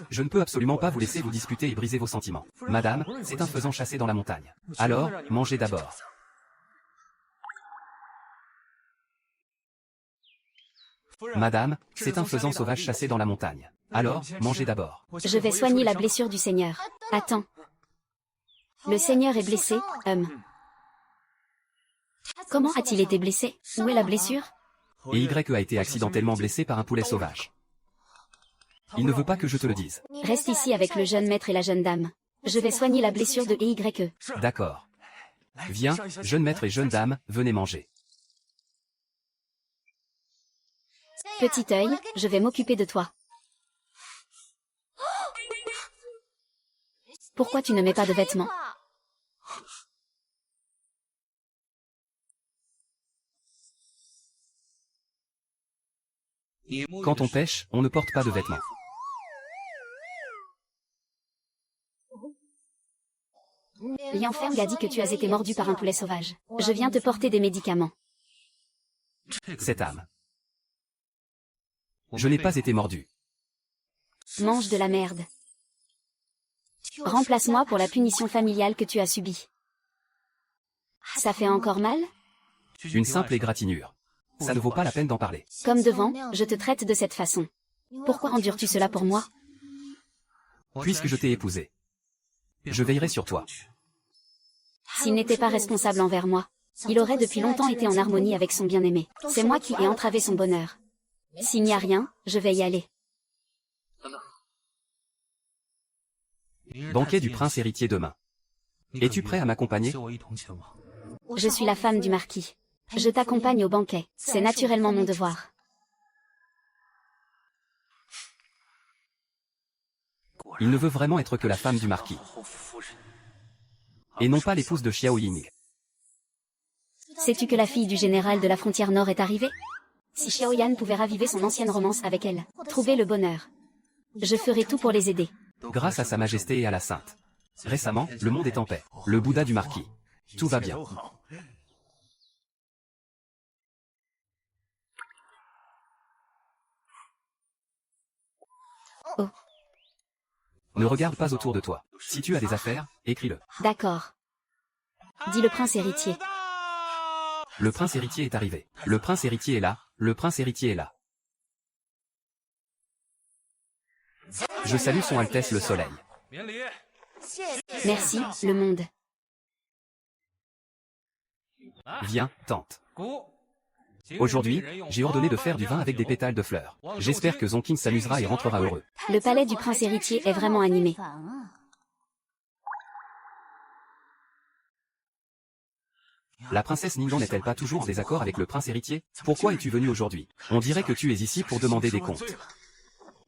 Je ne peux absolument pas vous laisser vous disputer et briser vos sentiments. Madame, c'est un faisan chassé dans la montagne. Alors, mangez d'abord. Madame, c'est un faisan sauvage chassé dans la montagne. Alors, mangez d'abord. Je vais soigner la blessure du Seigneur. Attends. Le Seigneur est blessé, Comment a-t-il été blessé? Où est la blessure? Et Y a été accidentellement blessé par un poulet sauvage. Il ne veut pas que je te le dise. Reste ici avec le jeune maître et la jeune dame. Je vais soigner la blessure de EYE. D'accord. Viens, jeune maître et jeune dame, venez manger. Petit œil, je vais m'occuper de toi. Pourquoi tu ne mets pas de vêtements? Quand on pêche, on ne porte pas de vêtements. Lian Feng a dit que tu as été mordu par un poulet sauvage. Je viens te porter des médicaments. Cette âme. Je n'ai pas été mordu. Mange de la merde. Remplace-moi pour la punition familiale que tu as subie. Ça fait encore mal? Une simple égratignure. Ça ne vaut pas la peine d'en parler. Comme devant, je te traite de cette façon. Pourquoi endures-tu cela pour moi? Puisque je t'ai épousé. Je veillerai sur toi. S'il n'était pas responsable envers moi, il aurait depuis longtemps été en harmonie avec son bien-aimé. C'est moi qui ai entravé son bonheur. S'il n'y a rien, je vais y aller. Banquet du prince héritier demain. Es-tu prêt à m'accompagner? Je suis la femme du marquis. Je t'accompagne au banquet. C'est naturellement mon devoir. Il ne veut vraiment être que la femme du marquis. Et non pas l'épouse de Xiao Ying. Sais-tu que la fille du général de la frontière nord est arrivée? Si Xiao Yan pouvait raviver son ancienne romance avec elle, trouver le bonheur, je ferai tout pour les aider. Grâce à sa majesté et à la sainte. Récemment, le monde est en paix. Le Bouddha du marquis. Tout va bien. Oh. Ne regarde pas autour de toi. Si tu as des affaires, écris-le. D'accord. Dis le prince héritier. Le prince héritier est arrivé. Le prince héritier est là. Le prince héritier est là. Je salue son Altesse le Soleil. Merci, le monde. Viens, tante. Aujourd'hui, j'ai ordonné de faire du vin avec des pétales de fleurs. J'espère que Zonking s'amusera et rentrera heureux. Le palais du prince héritier est vraiment animé. La princesse Ningguang n'est-elle pas toujours en désaccord avec le prince héritier? Pourquoi es-tu venu aujourd'hui? On dirait que tu es ici pour demander des comptes.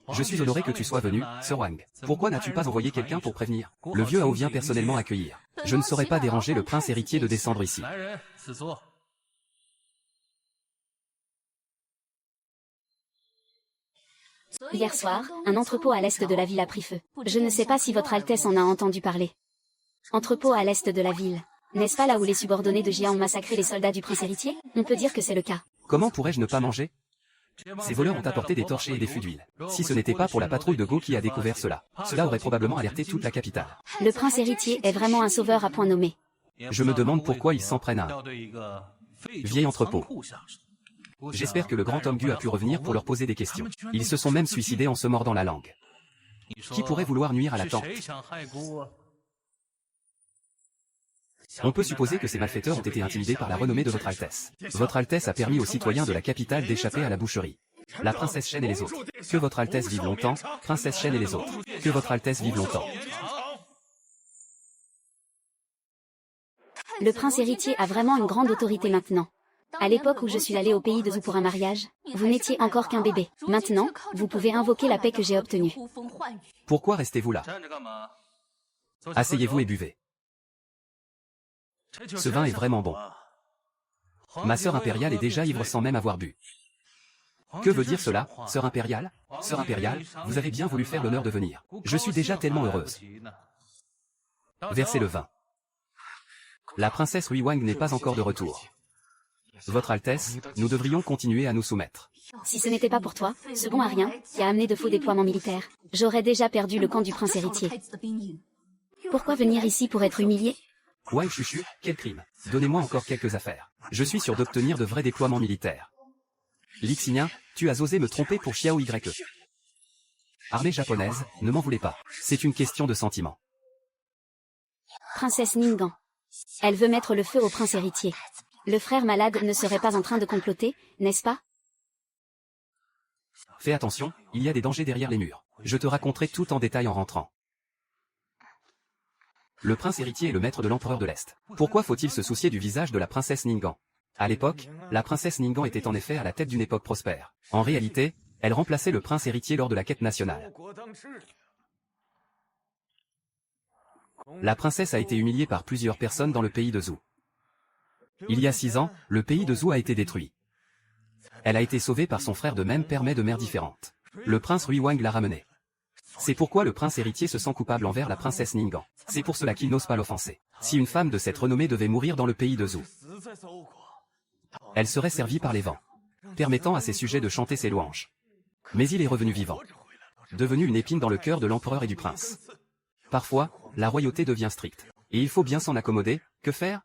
Je suis honoré que tu sois venu, Sir Wang. Pourquoi n'as-tu pas envoyé quelqu'un pour prévenir? Le vieux Hao vient personnellement accueillir. Je ne saurais pas déranger le prince héritier de descendre ici. Hier soir, un entrepôt à l'est de la ville a pris feu. Je ne sais pas si votre Altesse en a entendu parler. Entrepôt à l'est de la ville. N'est-ce pas là où les subordonnés de Jia ont massacré les soldats du prince héritier? On peut dire que c'est le cas. Comment pourrais-je ne pas manger? Ces voleurs ont apporté des torchers et des fûts d'huile. Si ce n'était pas pour la patrouille de Go qui a découvert cela, cela aurait probablement alerté toute la capitale. Le prince héritier est vraiment un sauveur à point nommé. Je me demande pourquoi ils s'en prennent à un vieil entrepôt. J'espère que le grand homme Gu a pu revenir pour leur poser des questions. Ils se sont même suicidés en se mordant la langue. Qui pourrait vouloir nuire à la tante? On peut supposer que ces malfaiteurs ont été intimidés par la renommée de votre Altesse. Votre Altesse a permis aux citoyens de la capitale d'échapper à la boucherie. La princesse Shen et les autres. Que votre Altesse vive longtemps, princesse Shen et les autres. Que votre Altesse vive longtemps. Le prince héritier a vraiment une grande autorité maintenant. À l'époque où je suis allée au pays de Zhou pour un mariage, vous n'étiez encore qu'un bébé. Maintenant, vous pouvez invoquer la paix que j'ai obtenue. Pourquoi restez-vous là? Asseyez-vous et buvez. Ce vin est vraiment bon. Ma sœur impériale est déjà ivre sans même avoir bu. Que veut dire cela, sœur impériale? Sœur impériale, vous avez bien voulu faire l'honneur de venir. Je suis déjà tellement heureuse. Versez le vin. La princesse Hui Wang n'est pas encore de retour. Votre Altesse, nous devrions continuer à nous soumettre. Si ce n'était pas pour toi, ce bon Arien, qui a amené de faux déploiements militaires, j'aurais déjà perdu le camp du prince héritier. Pourquoi venir ici pour être humilié? Ouais, chuchu, quel crime. Donnez-moi encore quelques affaires. Je suis sûr d'obtenir de vrais déploiements militaires. Lixinien, tu as osé me tromper pour Xiao YE. Armée japonaise, ne m'en voulez pas. C'est une question de sentiment. Princesse Ningguang. Elle veut mettre le feu au prince héritier. Le frère malade ne serait pas en train de comploter, n'est-ce pas? Fais attention, il y a des dangers derrière les murs. Je te raconterai tout en détail en rentrant. Le prince héritier est le maître de l'empereur de l'Est. Pourquoi faut-il se soucier du visage de la princesse Ningguang? À l'époque, la princesse Ningguang était en effet à la tête d'une époque prospère. En réalité, elle remplaçait le prince héritier lors de la quête nationale. La princesse a été humiliée par plusieurs personnes dans le pays de Zhou. Il y a 6 ans, le pays de Zhou a été détruit. Elle a été sauvée par son frère de même père mais de mère différente. Le prince Hui Wang l'a ramenée. C'est pourquoi le prince héritier se sent coupable envers la princesse Ningguang. C'est pour cela qu'il n'ose pas l'offenser. Si une femme de cette renommée devait mourir dans le pays de Zhou, elle serait servie par les vents, permettant à ses sujets de chanter ses louanges. Mais il est revenu vivant, devenu une épine dans le cœur de l'empereur et du prince. Parfois, la royauté devient stricte. Et il faut bien s'en accommoder. Que faire?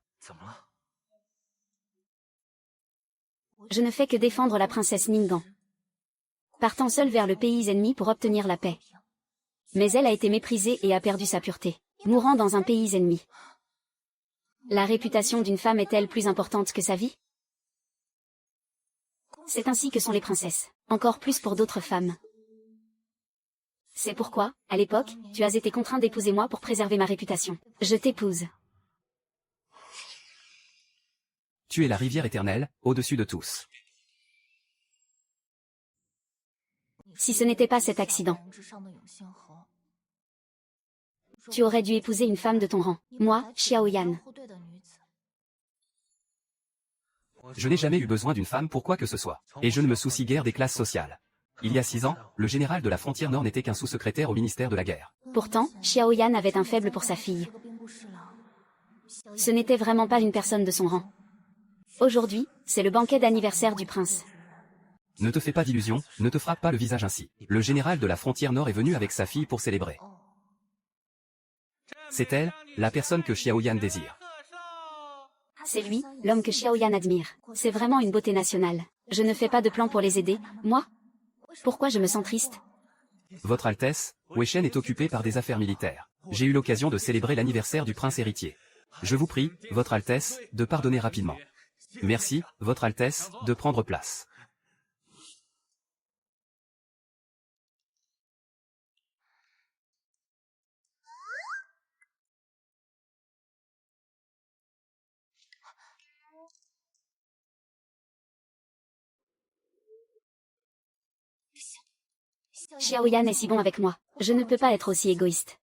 Je ne fais que défendre la princesse Ningguang. Partant seule vers le pays ennemi pour obtenir la paix. Mais elle a été méprisée et a perdu sa pureté, mourant dans un pays ennemi. La réputation d'une femme est-elle plus importante que sa vie? C'est ainsi que sont les princesses, encore plus pour d'autres femmes. C'est pourquoi, à l'époque, tu as été contraint d'épouser moi pour préserver ma réputation. Je t'épouse. Tu es la rivière éternelle, au-dessus de tous. Si ce n'était pas cet accident, tu aurais dû épouser une femme de ton rang, moi, Xiaoyan. Je n'ai jamais eu besoin d'une femme pour quoi que ce soit. Et je ne me soucie guère des classes sociales. Il y a 6 ans, le général de la frontière nord n'était qu'un sous-secrétaire au ministère de la guerre. Pourtant, Xiaoyan avait un faible pour sa fille. Ce n'était vraiment pas une personne de son rang. Aujourd'hui, c'est le banquet d'anniversaire du prince. Ne te fais pas d'illusions, ne te frappe pas le visage ainsi. Le général de la frontière nord est venu avec sa fille pour célébrer. C'est elle, la personne que Xiaoyan désire. C'est lui, l'homme que Xiaoyan admire. C'est vraiment une beauté nationale. Je ne fais pas de plan pour les aider, moi? Pourquoi je me sens triste? Votre Altesse, Wei Shen est occupé par des affaires militaires. J'ai eu l'occasion de célébrer l'anniversaire du prince héritier. Je vous prie, Votre Altesse, de pardonner rapidement. Merci, Votre Altesse, de prendre place. Xiaoyan est si bon avec moi. Je ne peux pas être aussi égoïste.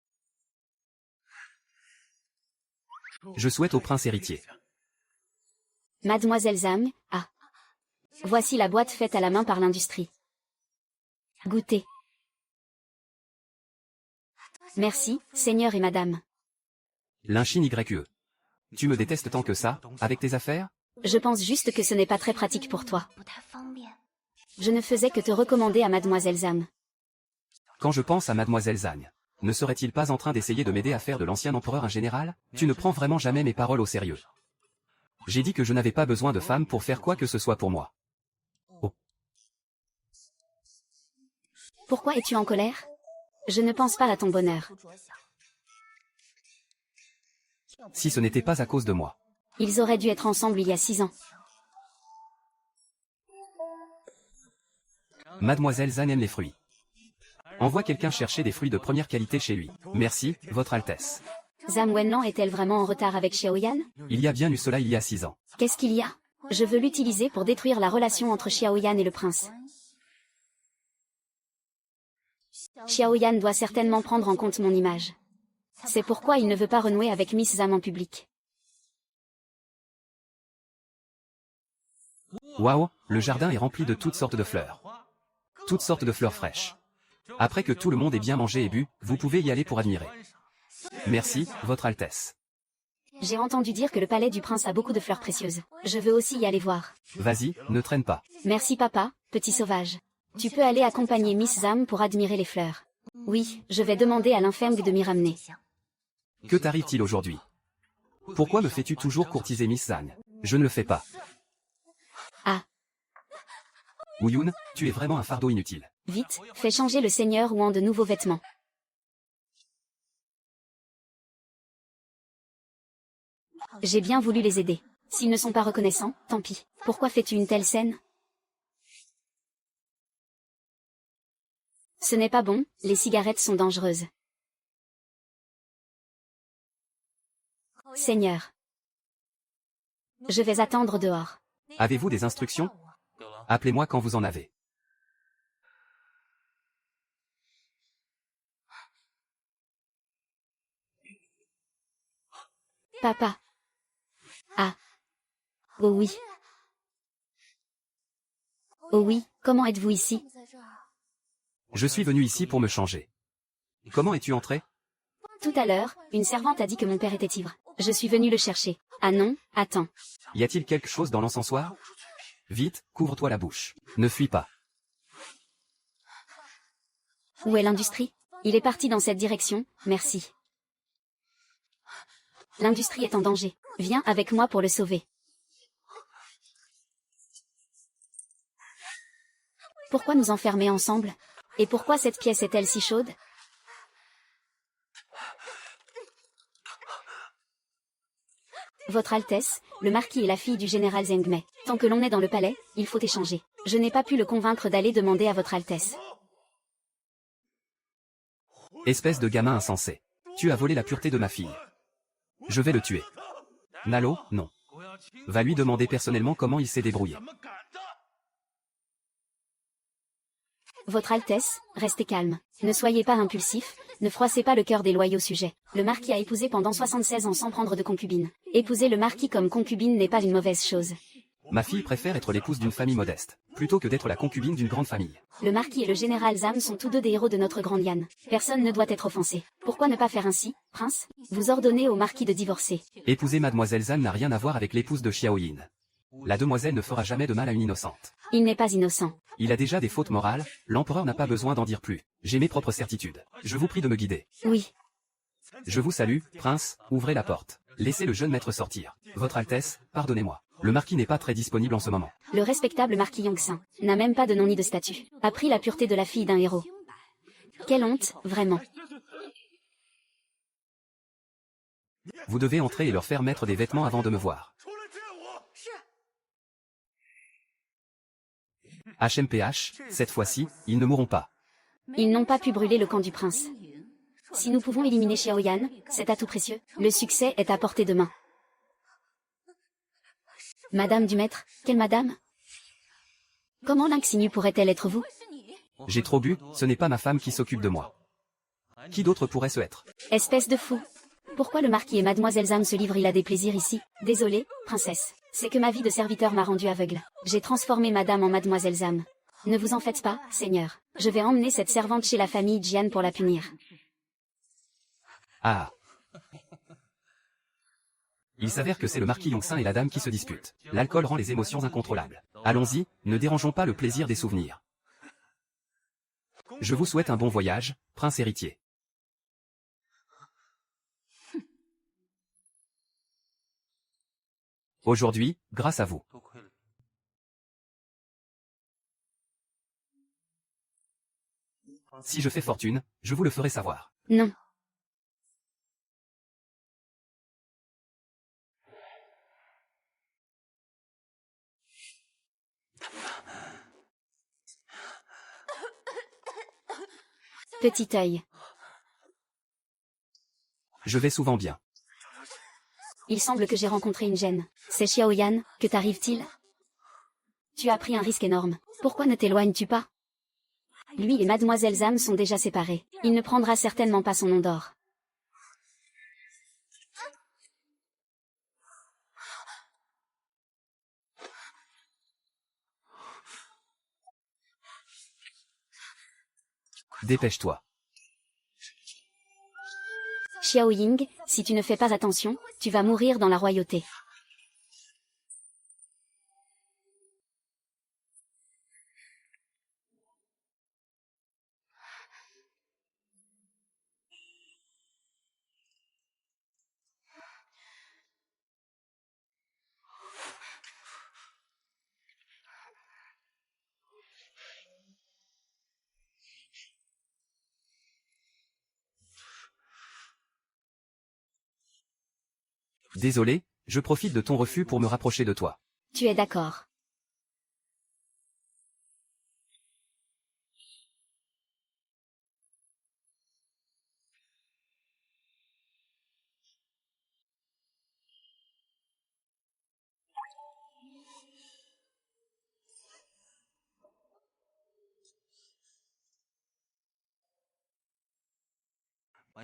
Je souhaite au prince héritier. Mademoiselle Zhang, ah. Voici la boîte faite à la main par l'industrie. Goûtez. Merci, seigneur et madame. Linchin YE. Tu me détestes tant que ça, avec tes affaires? Je pense juste que ce n'est pas très pratique pour toi. Je ne faisais que te recommander à Mademoiselle Zhang. Quand je pense à Mademoiselle Zhang, ne serait-il pas en train d'essayer de m'aider à faire de l'ancien empereur un général? Tu ne prends vraiment jamais mes paroles au sérieux. J'ai dit que je n'avais pas besoin de femme pour faire quoi que ce soit pour moi. Pourquoi es-tu en colère? Je ne pense pas à ton bonheur. Si ce n'était pas à cause de moi. Ils auraient dû être ensemble il y a 6 ans. Mademoiselle Zhan aime les fruits. Envoie quelqu'un chercher des fruits de première qualité chez lui. Merci, Votre Altesse. Zhang Wenlan est-elle vraiment en retard avec Xiaoyan? Il y a bien eu cela il y a 6 ans. Qu'est-ce qu'il y a? Je veux l'utiliser pour détruire la relation entre Xiaoyan et le prince. Xiaoyan doit certainement prendre en compte mon image. C'est pourquoi il ne veut pas renouer avec Miss Zhang en public. Waouh, le jardin est rempli de toutes sortes de fleurs. Toutes sortes de fleurs fraîches. Après que tout le monde ait bien mangé et bu, vous pouvez y aller pour admirer. Merci, Votre Altesse. J'ai entendu dire que le palais du prince a beaucoup de fleurs précieuses. Je veux aussi y aller voir. Vas-y, ne traîne pas. Merci papa, petit sauvage. Tu peux aller accompagner Miss Zhang pour admirer les fleurs. Oui, je vais demander à l'infirme de m'y ramener. Que t'arrive-t-il aujourd'hui? Pourquoi me fais-tu toujours courtiser Miss Zhang? Je ne le fais pas. Ah. Wuyun, tu es vraiment un fardeau inutile. Vite, fais changer le seigneur ou en de nouveaux vêtements. J'ai bien voulu les aider. S'ils ne sont pas reconnaissants, tant pis. Pourquoi fais-tu une telle scène? Ce n'est pas bon, les cigarettes sont dangereuses. Seigneur. Je vais attendre dehors. Avez-vous des instructions? Appelez-moi quand vous en avez. Papa. Ah. Oh oui. Oh oui, comment êtes-vous ici? Je suis venu ici pour me changer. Comment es-tu entré? Tout à l'heure, une servante a dit que mon père était ivre. Je suis venu le chercher. Ah non, attends. Y a-t-il quelque chose dans l'encensoir? Vite, couvre-toi la bouche. Ne fuis pas. Où est l'industrie? Il est parti dans cette direction, merci. L'industrie est en danger. Viens avec moi pour le sauver. Pourquoi nous enfermer ensemble? Et pourquoi cette pièce est-elle si chaude? Votre Altesse, le marquis est la fille du général Zheng Mei. Tant que l'on est dans le palais, il faut échanger. Je n'ai pas pu le convaincre d'aller demander à votre Altesse. Espèce de gamin insensé. Tu as volé la pureté de ma fille. Je vais le tuer. Nalo, non. Va lui demander personnellement comment il s'est débrouillé. Votre Altesse, restez calme. Ne soyez pas impulsif, ne froissez pas le cœur des loyaux sujets. Le marquis a épousé pendant 76 ans sans prendre de concubine. Épouser le marquis comme concubine n'est pas une mauvaise chose. Ma fille préfère être l'épouse d'une famille modeste, plutôt que d'être la concubine d'une grande famille. Le marquis et le général Zhang sont tous deux des héros de notre grande Yan. Personne ne doit être offensé. Pourquoi ne pas faire ainsi, prince? Vous ordonnez au marquis de divorcer. Épouser Mademoiselle Zhan n'a rien à voir avec l'épouse de Xiaoyin. La demoiselle ne fera jamais de mal à une innocente. Il n'est pas innocent. Il a déjà des fautes morales, l'empereur n'a pas besoin d'en dire plus. J'ai mes propres certitudes. Je vous prie de me guider. Oui. Je vous salue, prince, ouvrez la porte. Laissez le jeune maître sortir. Votre Altesse, pardonnez-moi. Le marquis n'est pas très disponible en ce moment. Le respectable marquis Yongxin n'a même pas de nom ni de statut. A pris la pureté de la fille d'un héros. Quelle honte, vraiment. Vous devez entrer et leur faire mettre des vêtements avant de me voir. HMPH, cette fois-ci, ils ne mourront pas. Ils n'ont pas pu brûler le camp du prince. Si nous pouvons éliminer Xiaoyan, c'est atout précieux. Le succès est à portée de main. Madame du maître, quelle madame? Comment l'inxignue pourrait-elle être vous? J'ai trop bu, ce n'est pas ma femme qui s'occupe de moi. Qui d'autre pourrait ce être? Espèce de fou. Pourquoi le marquis et mademoiselle Zhang se livrent-ils à des plaisirs ici? Désolée, princesse. C'est que ma vie de serviteur m'a rendu aveugle. J'ai transformé madame en mademoiselle Zhang. Ne vous en faites pas, seigneur. Je vais emmener cette servante chez la famille Jian pour la punir. Ah. Il s'avère que c'est le marquis Yongxin et la dame qui se disputent. L'alcool rend les émotions incontrôlables. Allons-y, ne dérangeons pas le plaisir des souvenirs. Je vous souhaite un bon voyage, prince héritier. Aujourd'hui, grâce à vous. Si je fais fortune, je vous le ferai savoir. Non. Petit œil. Je vais souvent bien. Il semble que j'ai rencontré une gêne. C'est Xiaoyan, que t'arrive-t-il? Tu as pris un risque énorme. Pourquoi ne t'éloignes-tu pas? Lui et Mademoiselle Zhang sont déjà séparés. Il ne prendra certainement pas son nom d'or. Dépêche-toi. Xiao Ying, si tu ne fais pas attention, tu vas mourir dans la royauté. Désolé, je profite de ton refus pour me rapprocher de toi. Tu es d'accord.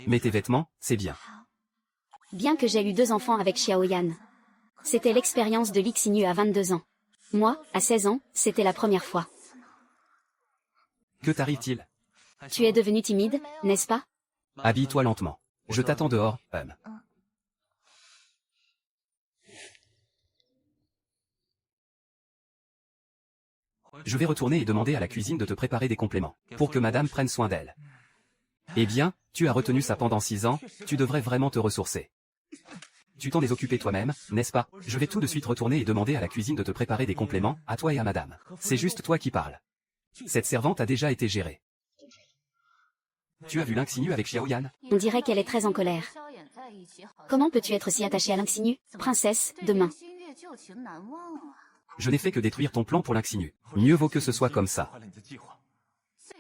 Mais tes vêtements, c'est bien. Bien que j'ai eu 2 enfants avec Xiaoyan. C'était l'expérience de Lixinu à 22 ans. Moi, à 16 ans, c'était la première fois. Que t'arrive-t-il? Tu es devenu timide, n'est-ce pas? Habille-toi lentement. Je t'attends dehors, Je vais retourner et demander à la cuisine de te préparer des compléments, pour que madame prenne soin d'elle. Eh bien, tu as retenu ça pendant 6 ans, tu devrais vraiment te ressourcer. Tu t'en es occupé toi-même, n'est-ce pas? Je vais tout de suite retourner et demander à la cuisine de te préparer des compléments, à toi et à madame. C'est juste toi qui parles. Cette servante a déjà été gérée. Tu as vu Lynxinu avec Xiaoyan? On dirait qu'elle est très en colère. Comment peux-tu être si attachée à Lynxinu, princesse, demain? Je n'ai fait que détruire ton plan pour Lynxinu. Mieux vaut que ce soit comme ça.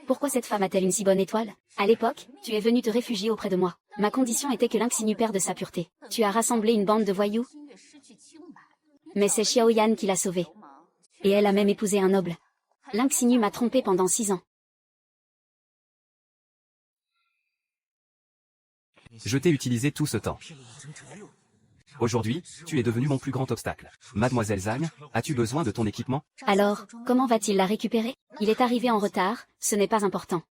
Pourquoi cette femme a-t-elle une si bonne étoile? À l'époque, tu es venu te réfugier auprès de moi. Ma condition était que Lynxinu perde sa pureté. Tu as rassemblé une bande de voyous. Mais c'est Xiaoyan qui l'a sauvée. Et elle a même épousé un noble. Lynxinu m'a trompé pendant 6 ans. Je t'ai utilisé tout ce temps. Aujourd'hui, tu es devenu mon plus grand obstacle. Mademoiselle Zhang, as-tu besoin de ton équipement? Alors, comment va-t-il la récupérer? Il est arrivé en retard, ce n'est pas important.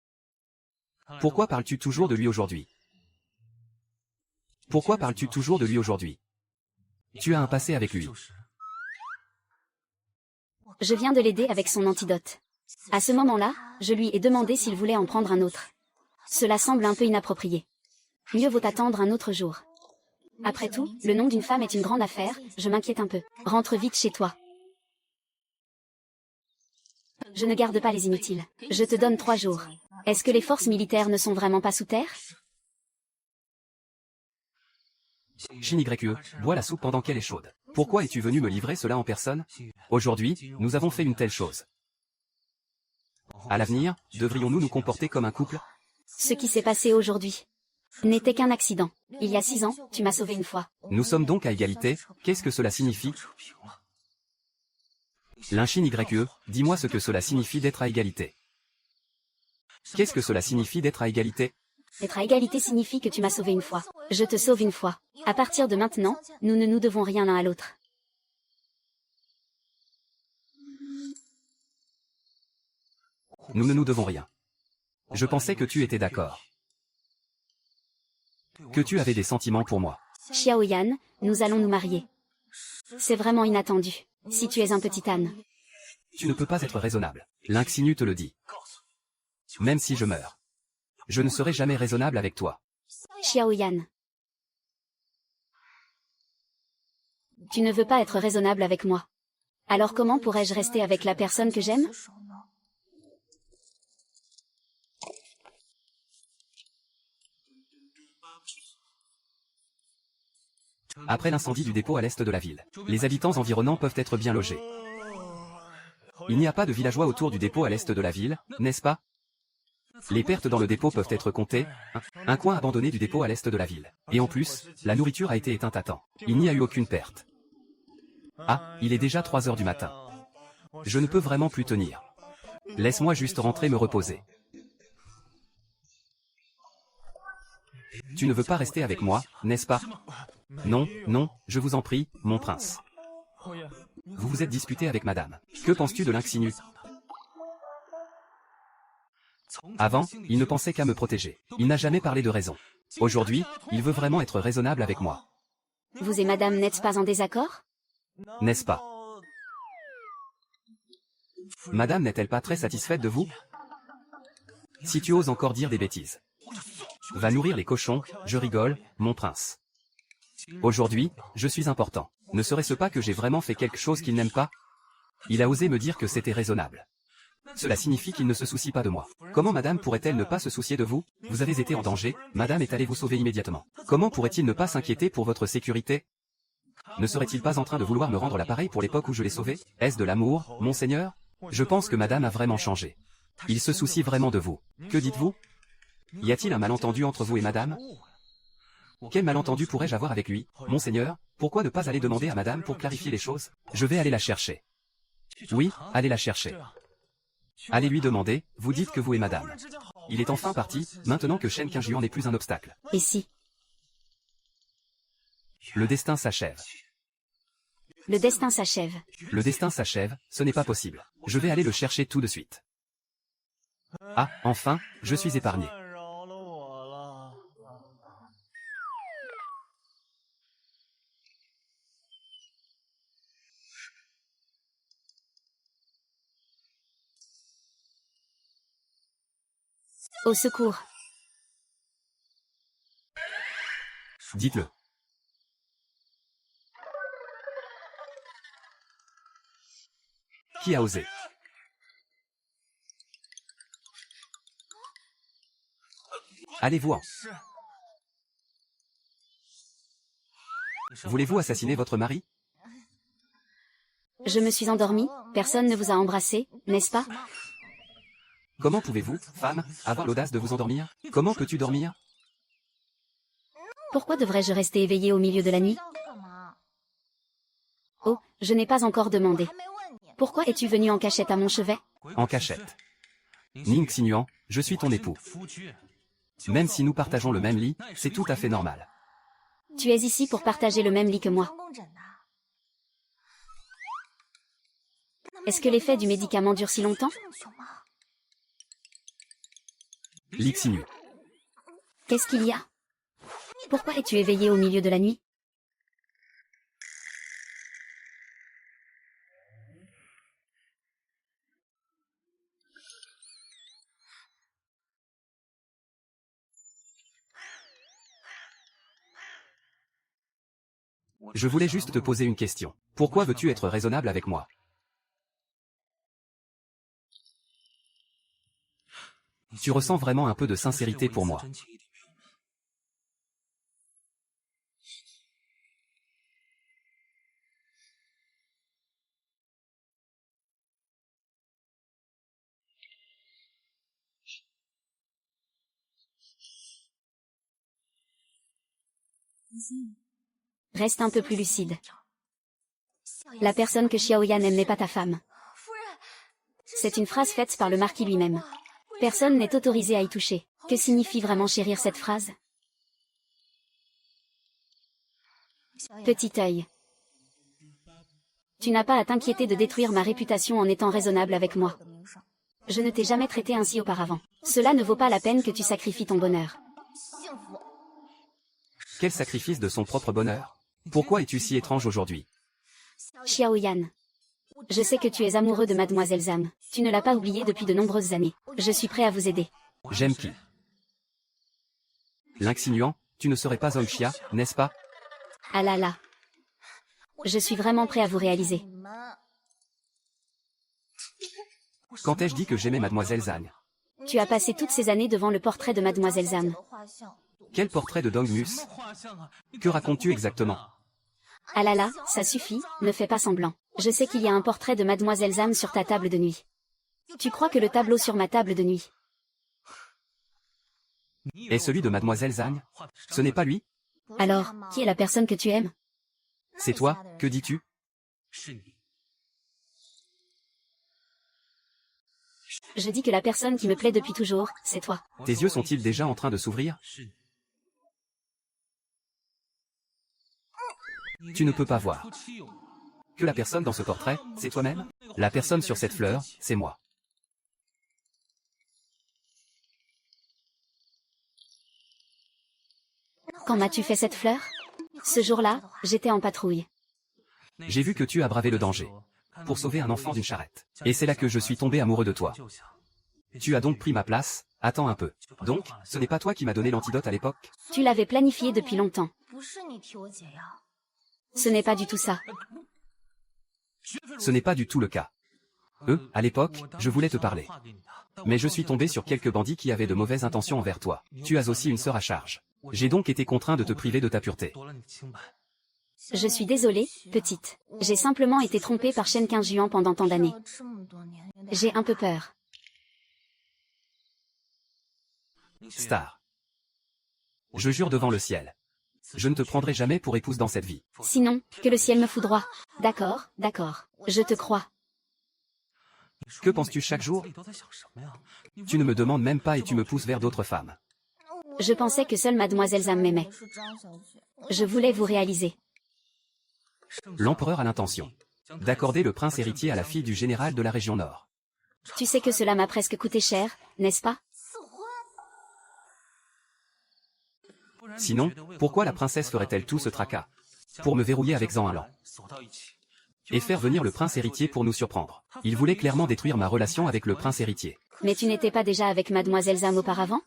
Pourquoi parles-tu toujours de lui aujourd'hui? Pourquoi parles-tu toujours de lui aujourd'hui? Tu as un passé avec lui. Je viens de l'aider avec son antidote. À ce moment-là, je lui ai demandé s'il voulait en prendre un autre. Cela semble un peu inapproprié. Mieux vaut attendre un autre jour. Après tout, le nom d'une femme est une grande affaire, je m'inquiète un peu. Rentre vite chez toi. Je ne garde pas les inutiles. Je te donne 3 jours. Est-ce que les forces militaires ne sont vraiment pas sous terre? Shin YE, bois la soupe pendant qu'elle est chaude. Pourquoi es-tu venu me livrer cela en personne? Aujourd'hui, nous avons fait une telle chose. À l'avenir, devrions-nous nous comporter comme un couple? Ce qui s'est passé aujourd'hui n'était qu'un accident. Il y a 6 ans, tu m'as sauvé une fois. Nous sommes donc à égalité, qu'est-ce que cela signifie? Shin YE, dis-moi ce que cela signifie d'être à égalité. Qu'est-ce que cela signifie d'être à égalité? Être à égalité signifie que tu m'as sauvé une fois. Je te sauve une fois. À partir de maintenant, nous ne nous devons rien l'un à l'autre. Nous ne nous devons rien. Je pensais que tu étais d'accord. Que tu avais des sentiments pour moi. Xiaoyan, nous allons nous marier. C'est vraiment inattendu. Si tu es un petit âne. Tu ne peux pas être raisonnable. Lynxinu te le dit. Même si je meurs. Je ne serai jamais raisonnable avec toi. Xiaoyan. Tu ne veux pas être raisonnable avec moi. Alors comment pourrais-je rester avec la personne que j'aime? Après l'incendie du dépôt à l'est de la ville, les habitants environnants peuvent être bien logés. Il n'y a pas de villageois autour du dépôt à l'est de la ville, n'est-ce pas? Les pertes dans le dépôt peuvent être comptées, un coin abandonné du dépôt à l'est de la ville. Et en plus, la nourriture a été éteinte à temps. Il n'y a eu aucune perte. Ah, il est déjà 3 heures du matin. Je ne peux vraiment plus tenir. Laisse-moi juste rentrer me reposer. Tu ne veux pas rester avec moi, n'est-ce pas? Non, non, je vous en prie, mon prince. Vous vous êtes disputé avec madame. Que penses-tu de l'inxinu? Avant, il ne pensait qu'à me protéger. Il n'a jamais parlé de raison. Aujourd'hui, il veut vraiment être raisonnable avec moi. Vous et madame n'êtes pas en désaccord? N'est-ce pas? Madame n'est-elle pas très satisfaite de vous? Si tu oses encore dire des bêtises. Va nourrir les cochons, je rigole, mon prince. Aujourd'hui, je suis important. Ne serait-ce pas que j'ai vraiment fait quelque chose qu'il n'aime pas? Il a osé me dire que c'était raisonnable. Cela signifie qu'il ne se soucie pas de moi. Comment madame pourrait-elle ne pas se soucier de vous? Vous avez été en danger, madame est allée vous sauver immédiatement. Comment pourrait-il ne pas s'inquiéter pour votre sécurité? Ne serait-il pas en train de vouloir me rendre l'appareil pour l'époque où je l'ai sauvé? Est-ce de l'amour, monseigneur? Je pense que madame a vraiment changé. Il se soucie vraiment de vous. Que dites-vous? Y a-t-il un malentendu entre vous et madame? Quel malentendu pourrais-je avoir avec lui? Monseigneur, pourquoi ne pas aller demander à madame pour clarifier les choses? Je vais aller la chercher. Oui, allez la chercher. Allez lui demander, vous dites que vous et madame. Il est enfin parti, maintenant que Shen Qingjuan n'est plus un obstacle. Et si? Le destin s'achève. Le destin s'achève. Le destin s'achève, ce n'est pas possible. Je vais aller le chercher tout de suite. Ah, enfin, je suis épargné. Au secours. Dites-le. Qui a osé? Allez-vous-en. Voulez-vous assassiner votre mari? Je me suis endormie, personne ne vous a embrassé, n'est-ce pas? Comment pouvez-vous, femme, avoir l'audace de vous endormir? Comment peux-tu dormir? Pourquoi devrais-je rester éveillée au milieu de la nuit? Oh, je n'ai pas encore demandé. Pourquoi es-tu venu en cachette à mon chevet? En cachette. Ning Xinyuan, je suis ton époux. Même si nous partageons le même lit, c'est tout à fait normal. Tu es ici pour partager le même lit que moi. Est-ce que l'effet du médicament dure si longtemps? Li Xinyu. Qu'est-ce qu'il y a? Pourquoi es-tu éveillé au milieu de la nuit? Je voulais juste te poser une question. Pourquoi veux-tu être raisonnable avec moi? Tu ressens vraiment un peu de sincérité pour moi. Reste un peu plus lucide. La personne que Xiaoyan aime n'est pas ta femme. C'est une phrase faite par le marquis lui-même. Personne n'est autorisé à y toucher. Que signifie vraiment chérir cette phrase? Petit œil. Tu n'as pas à t'inquiéter de détruire ma réputation en étant raisonnable avec moi. Je ne t'ai jamais traité ainsi auparavant. Cela ne vaut pas la peine que tu sacrifies ton bonheur. Quel sacrifice de son propre bonheur? Pourquoi es-tu si étrange aujourd'hui? Xiaoyan. Je sais que tu es amoureux de Mademoiselle Zhang. Tu ne l'as pas oublié depuis de nombreuses années. Je suis prêt à vous aider. J'aime qui? L'insinuant, tu ne serais pas homme Xia, n'est-ce pas? Ah là là. Je suis vraiment prêt à vous réaliser. Quand ai-je dit que j'aimais Mademoiselle Zhang? Tu as passé toutes ces années devant le portrait de Mademoiselle Zhang. Quel portrait de Dong Mus? Que racontes-tu exactement? Ah là là, ça suffit, ne fais pas semblant. Je sais qu'il y a un portrait de Mademoiselle Zam sur ta table de nuit. Tu crois que le tableau sur ma table de nuit Et celui de Mademoiselle Zhang? Ce n'est pas lui? Alors, qui est la personne que tu aimes? C'est toi, que dis-tu? Je dis que la personne qui me plaît depuis toujours, c'est toi. Tes yeux sont-ils déjà en train de s'ouvrir? Tu ne peux pas voir que la personne dans ce portrait, c'est toi-même? La personne sur cette fleur, c'est moi. Quand m'as-tu fait cette fleur? Ce jour-là, j'étais en patrouille. J'ai vu que tu as bravé le danger pour sauver un enfant d'une charrette. Et c'est là que je suis tombé amoureux de toi. Tu as donc pris ma place, attends un peu. Donc, ce n'est pas toi qui m'as donné l'antidote à l'époque? Tu l'avais planifié depuis longtemps. Ce n'est pas du tout ça. Ce n'est pas du tout le cas. À l'époque, je voulais te parler. Mais je suis tombé sur quelques bandits qui avaient de mauvaises intentions envers toi. Tu as aussi une sœur à charge. J'ai donc été contraint de te priver de ta pureté. Je suis désolée, petite. J'ai simplement été trompée par Shen Qingjuan pendant tant d'années. J'ai un peu peur. Star. Je jure devant le ciel. Je ne te prendrai jamais pour épouse dans cette vie. Sinon, que le ciel me foudroie. D'accord, d'accord. Je te crois. Que penses-tu chaque jour? Tu ne me demandes même pas et tu me pousses vers d'autres femmes. Je pensais que seule Mademoiselle Zam m'aimait. Je voulais vous réaliser. L'empereur a l'intention d'accorder le prince héritier à la fille du général de la région Nord. Tu sais que cela m'a presque coûté cher, n'est-ce pas? Sinon, pourquoi la princesse ferait-elle tout ce tracas? Pour me verrouiller avec Zhang Hanlan. Et faire venir le prince héritier pour nous surprendre. Il voulait clairement détruire ma relation avec le prince héritier. Mais tu n'étais pas déjà avec Mademoiselle Zam auparavant?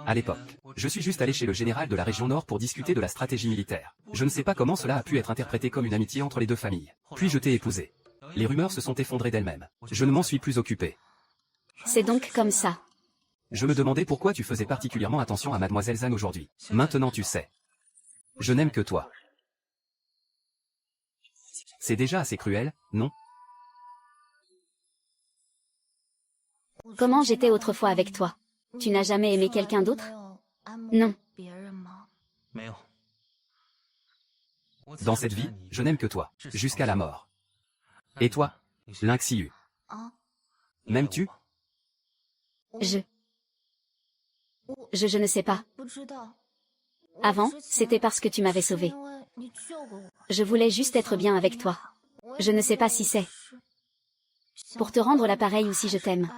À l'époque, je suis juste allé chez le général de la région Nord pour discuter de la stratégie militaire. Je ne sais pas comment cela a pu être interprété comme une amitié entre les deux familles. Puis je t'ai épousé. Les rumeurs se sont effondrées d'elles-mêmes. Je ne m'en suis plus occupé. C'est donc comme ça. Je me demandais pourquoi tu faisais particulièrement attention à Mademoiselle Zhang aujourd'hui. Maintenant tu sais. Je n'aime que toi. C'est déjà assez cruel, non? Comment j'étais autrefois avec toi? Tu n'as jamais aimé quelqu'un d'autre? Non. Dans cette vie, je n'aime que toi, jusqu'à la mort. Et toi? Lynxiu. M'aimes-tu? Je ne sais pas. Avant, c'était parce que tu m'avais sauvé. Je voulais juste être bien avec toi. Je ne sais pas si c'est pour te rendre l'appareil ou si je t'aime.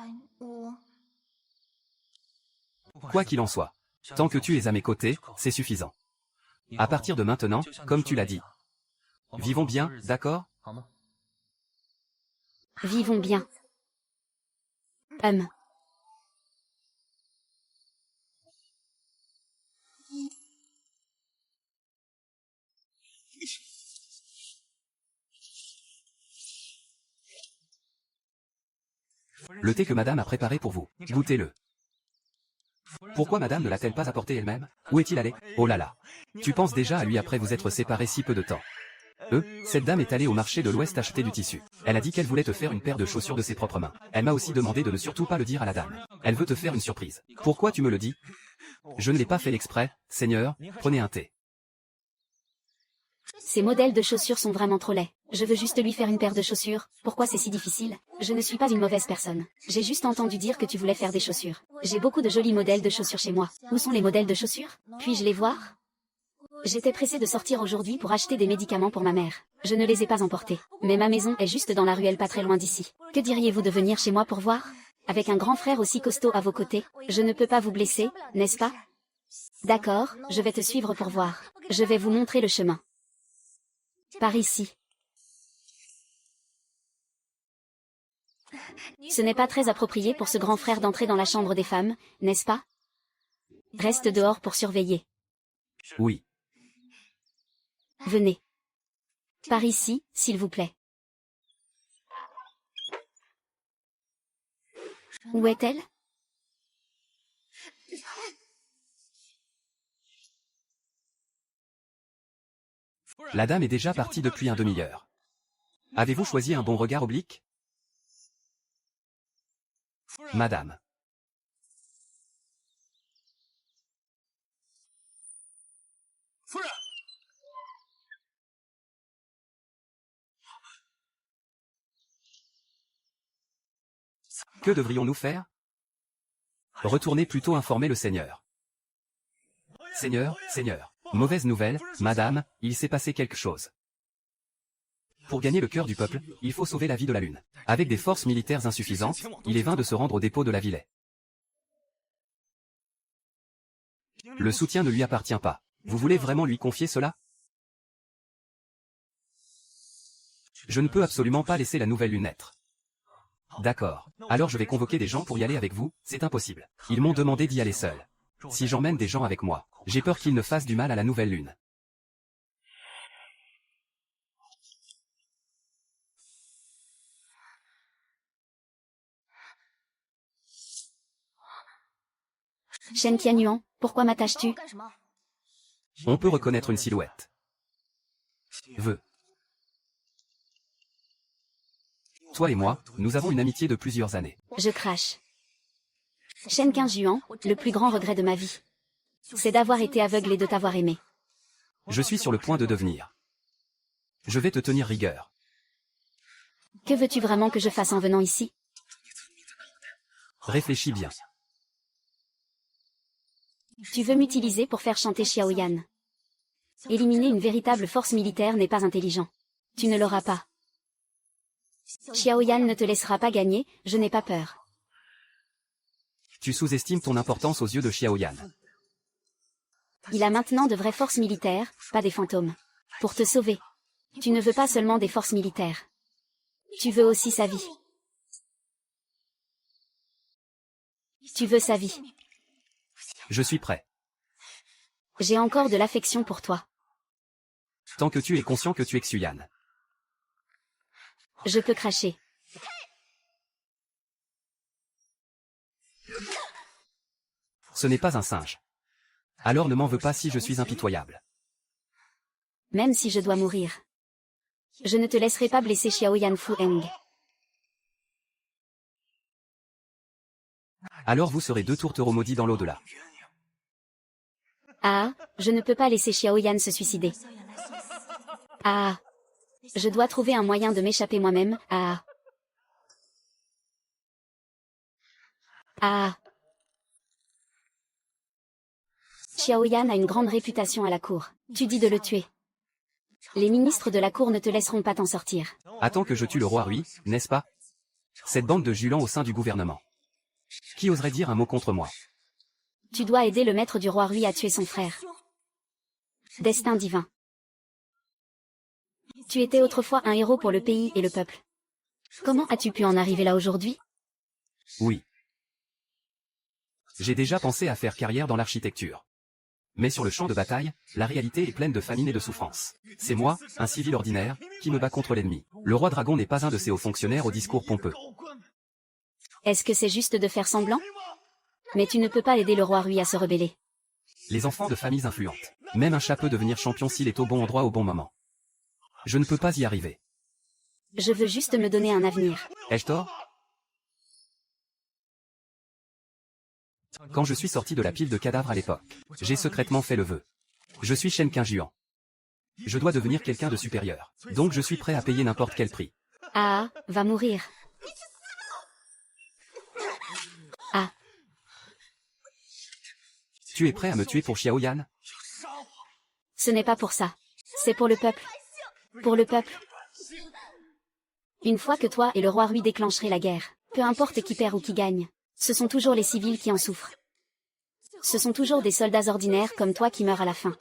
Quoi qu'il en soit, tant que tu es à mes côtés, c'est suffisant. À partir de maintenant, comme tu l'as dit, vivons bien, d'accord? Vivons bien. Le thé que madame a préparé pour vous, goûtez-le. Pourquoi madame ne l'a-t-elle pas apporté elle-même? Où est-il allé? Oh là là. Tu penses déjà à lui après vous être séparés si peu de temps. Cette dame est allée au marché de l'Ouest acheter du tissu. Elle a dit qu'elle voulait te faire une paire de chaussures de ses propres mains. Elle m'a aussi demandé de ne surtout pas le dire à la dame. Elle veut te faire une surprise. Pourquoi tu me le dis? Je ne l'ai pas fait exprès, Seigneur, prenez un thé. Ces modèles de chaussures sont vraiment trop laids. Je veux juste lui faire une paire de chaussures. Pourquoi c'est si difficile? Je ne suis pas une mauvaise personne. J'ai juste entendu dire que tu voulais faire des chaussures. J'ai beaucoup de jolis modèles de chaussures chez moi. Où sont les modèles de chaussures? Puis-je les voir? J'étais pressée de sortir aujourd'hui pour acheter des médicaments pour ma mère. Je ne les ai pas emportés. Mais ma maison est juste dans la ruelle pas très loin d'ici. Que diriez-vous de venir chez moi pour voir? Avec un grand frère aussi costaud à vos côtés, je ne peux pas vous blesser, n'est-ce pas? D'accord, je vais te suivre pour voir. Je vais vous montrer le chemin. Par ici. Ce n'est pas très approprié pour ce grand frère d'entrer dans la chambre des femmes, n'est-ce pas? Reste dehors pour surveiller. Oui. Venez. Par ici, s'il vous plaît. Où est-elle? La dame est déjà partie depuis un demi-heure. Avez-vous choisi un bon regard oblique? Madame. Que devrions-nous faire? Retournez plutôt informer le Seigneur. Seigneur, Seigneur. Mauvaise nouvelle, madame, il s'est passé quelque chose. Pour gagner le cœur du peuple, il faut sauver la vie de la Lune. Avec des forces militaires insuffisantes, il est vain de se rendre au dépôt de la Villette. Le soutien ne lui appartient pas. Vous voulez vraiment lui confier cela? Je ne peux absolument pas laisser la nouvelle Lune naître. D'accord. Alors je vais convoquer des gens pour y aller avec vous, c'est impossible. Ils m'ont demandé d'y aller seul. Si j'emmène des gens avec moi, j'ai peur qu'ils ne fassent du mal à la nouvelle Lune. Shen Qianyuan, pourquoi m'attaches-tu? On peut reconnaître une silhouette. Veux. Toi et moi, nous avons une amitié de plusieurs années. Je crache. Shen Qianyuan, le plus grand regret de ma vie, c'est d'avoir été aveugle et de t'avoir aimé. Je suis sur le point de devenir. Je vais te tenir rigueur. Que veux-tu vraiment que je fasse en venant ici? Réfléchis bien. Tu veux m'utiliser pour faire chanter Xiaoyan. Éliminer une véritable force militaire n'est pas intelligent. Tu ne l'auras pas. Xiaoyan ne te laissera pas gagner, je n'ai pas peur. Tu sous-estimes ton importance aux yeux de Xiaoyan. Il a maintenant de vraies forces militaires, pas des fantômes. Pour te sauver. Tu ne veux pas seulement des forces militaires. Tu veux aussi sa vie. Tu veux sa vie. Je suis prêt. J'ai encore de l'affection pour toi. Tant que tu es conscient que tu es Xuyan. Je peux cracher. Ce n'est pas un singe. Alors ne m'en veux pas si je suis impitoyable. Même si je dois mourir. Je ne te laisserai pas blesser Xiaoyan Fuheng. Alors vous serez deux tourtereaux maudits dans l'au-delà. Ah, je ne peux pas laisser Xiaoyan se suicider. Ah, je dois trouver un moyen de m'échapper moi-même. Ah. Ah. Xiaoyan a une grande réputation à la cour. Tu dis de le tuer. Les ministres de la cour ne te laisseront pas t'en sortir. Attends que je tue le roi Rui, n'est-ce pas? Cette bande de Julans au sein du gouvernement. Qui oserait dire un mot contre moi? Tu dois aider le maître du roi Rui à tuer son frère. Destin divin. Tu étais autrefois un héros pour le pays et le peuple. Comment as-tu pu en arriver là aujourd'hui? Oui. J'ai déjà pensé à faire carrière dans l'architecture. Mais sur le champ de bataille, la réalité est pleine de famine et de souffrance. C'est moi, un civil ordinaire, qui me bat contre l'ennemi. Le roi dragon n'est pas un de ces hauts fonctionnaires au discours pompeux. Est-ce que c'est juste de faire semblant? Mais tu ne peux pas aider le roi Rui à se rebeller. Les enfants de familles influentes. Même un chat peut devenir champion s'il est au bon endroit au bon moment. Je ne peux pas y arriver. Je veux juste me donner un avenir. Ai-je tort? Quand je suis sorti de la pile de cadavres à l'époque, j'ai secrètement fait le vœu. Je suis Shen Qianyuan. Je dois devenir quelqu'un de supérieur. Donc je suis prêt à payer n'importe quel prix. Ah, va mourir. Ah. Tu es prêt à me tuer pour Xiaoyan? Ce n'est pas pour ça. C'est pour le peuple. Pour le peuple. Une fois que toi et le roi Rui déclencherez la guerre, peu importe qui perd ou qui gagne, ce sont toujours les civils qui en souffrent. Ce sont toujours des soldats ordinaires comme toi qui meurent à la fin.